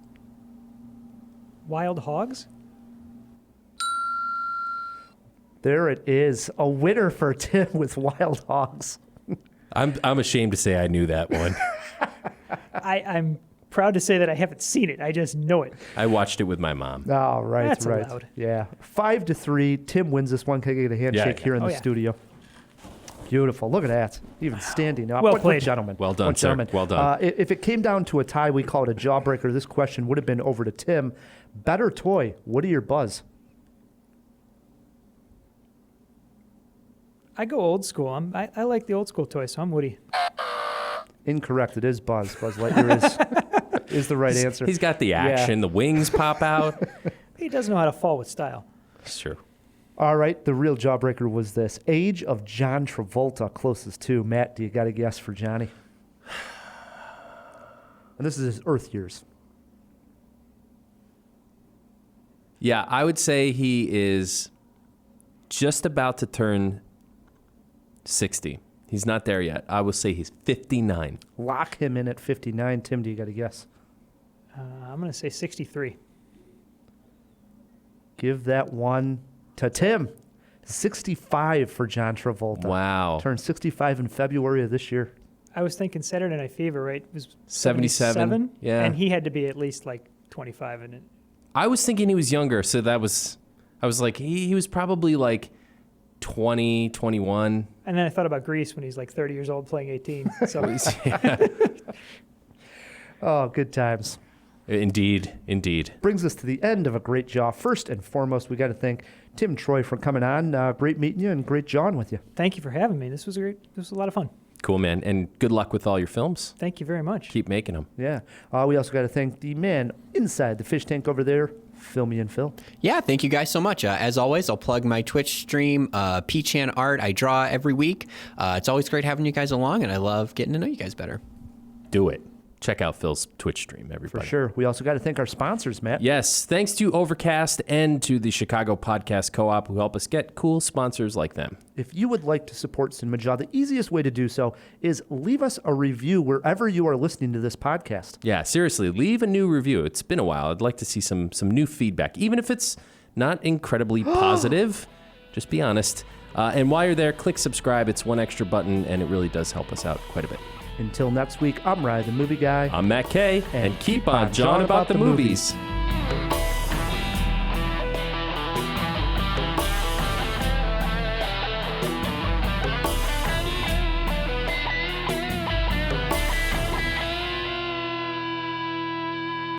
Wild hogs? There it is. A winner for Tim with Wild Hogs. I'm ashamed to say I knew that one. I'm proud to say that I haven't seen it. I just know it. I watched it with my mom. Oh, right, That's right. allowed. Yeah. 5-3. Tim wins this one. Can I get a handshake here in the studio? Beautiful. Look at that. Even standing up. Well What played. gentlemen. Well done, What sir. gentlemen. Well done. If it came down to a tie, we call it a jawbreaker. This question would have been over to Tim. Better toy, Woody or Buzz? I go old school. I like the old school toys, so I'm Woody. Incorrect. It is Buzz. Buzz Lightyear is the right answer. He's got the action. The wings pop out. He does know how to fall with style. It's true. All right. The real jawbreaker was this. Age of John Travolta, closest to. Matt, do you got a guess for Johnny? And this is his Earth years. Yeah, I would say he is just about to turn 60. He's not there yet. I will say he's 59. Lock him in at 59. Tim, do you got a guess? I'm going to say 63. Give that one to Tim. 65 for John Travolta. Wow. Turned 65 in February of this year. I was thinking Saturday Night Fever, right? It was 77? Yeah. And he had to be at least like 25 in it. I was thinking he was younger, so I was like, he was probably like 20, 21. And then I thought about Grease when he's like 30 years old playing 18. So Oh, good times. Indeed. Brings us to the end of a great jaw. First and foremost, we got to thank Tim Troy for coming on. Great meeting you and great jawing with you. Thank you for having me. This was a lot of fun. Cool, man. And good luck with all your films. Thank you very much. Keep making them. Yeah. We also got to thank the man inside the fish tank over there, Filmy and Phil. Yeah, thank you guys so much. As always, I'll plug my Twitch stream, P-Chan Art. I draw every week. It's always great having you guys along, and I love getting to know you guys better. Do it. Check out Phil's Twitch stream, everybody. For sure. We also got to thank our sponsors, Matt. Yes, thanks to Overcast and to the Chicago Podcast Co-op who help us get cool sponsors like them. If you would like to support Cinemajaw, the easiest way to do so is leave us a review wherever you are listening to this podcast. Yeah, seriously, leave a new review. It's been a while. I'd like to see some new feedback, even if it's not incredibly positive. Just be honest. And while you're there, click subscribe. It's one extra button, and it really does help us out quite a bit. Until next week, I'm Ryan, the movie guy. I'm Matt Kay, and keep on jawing about the movies.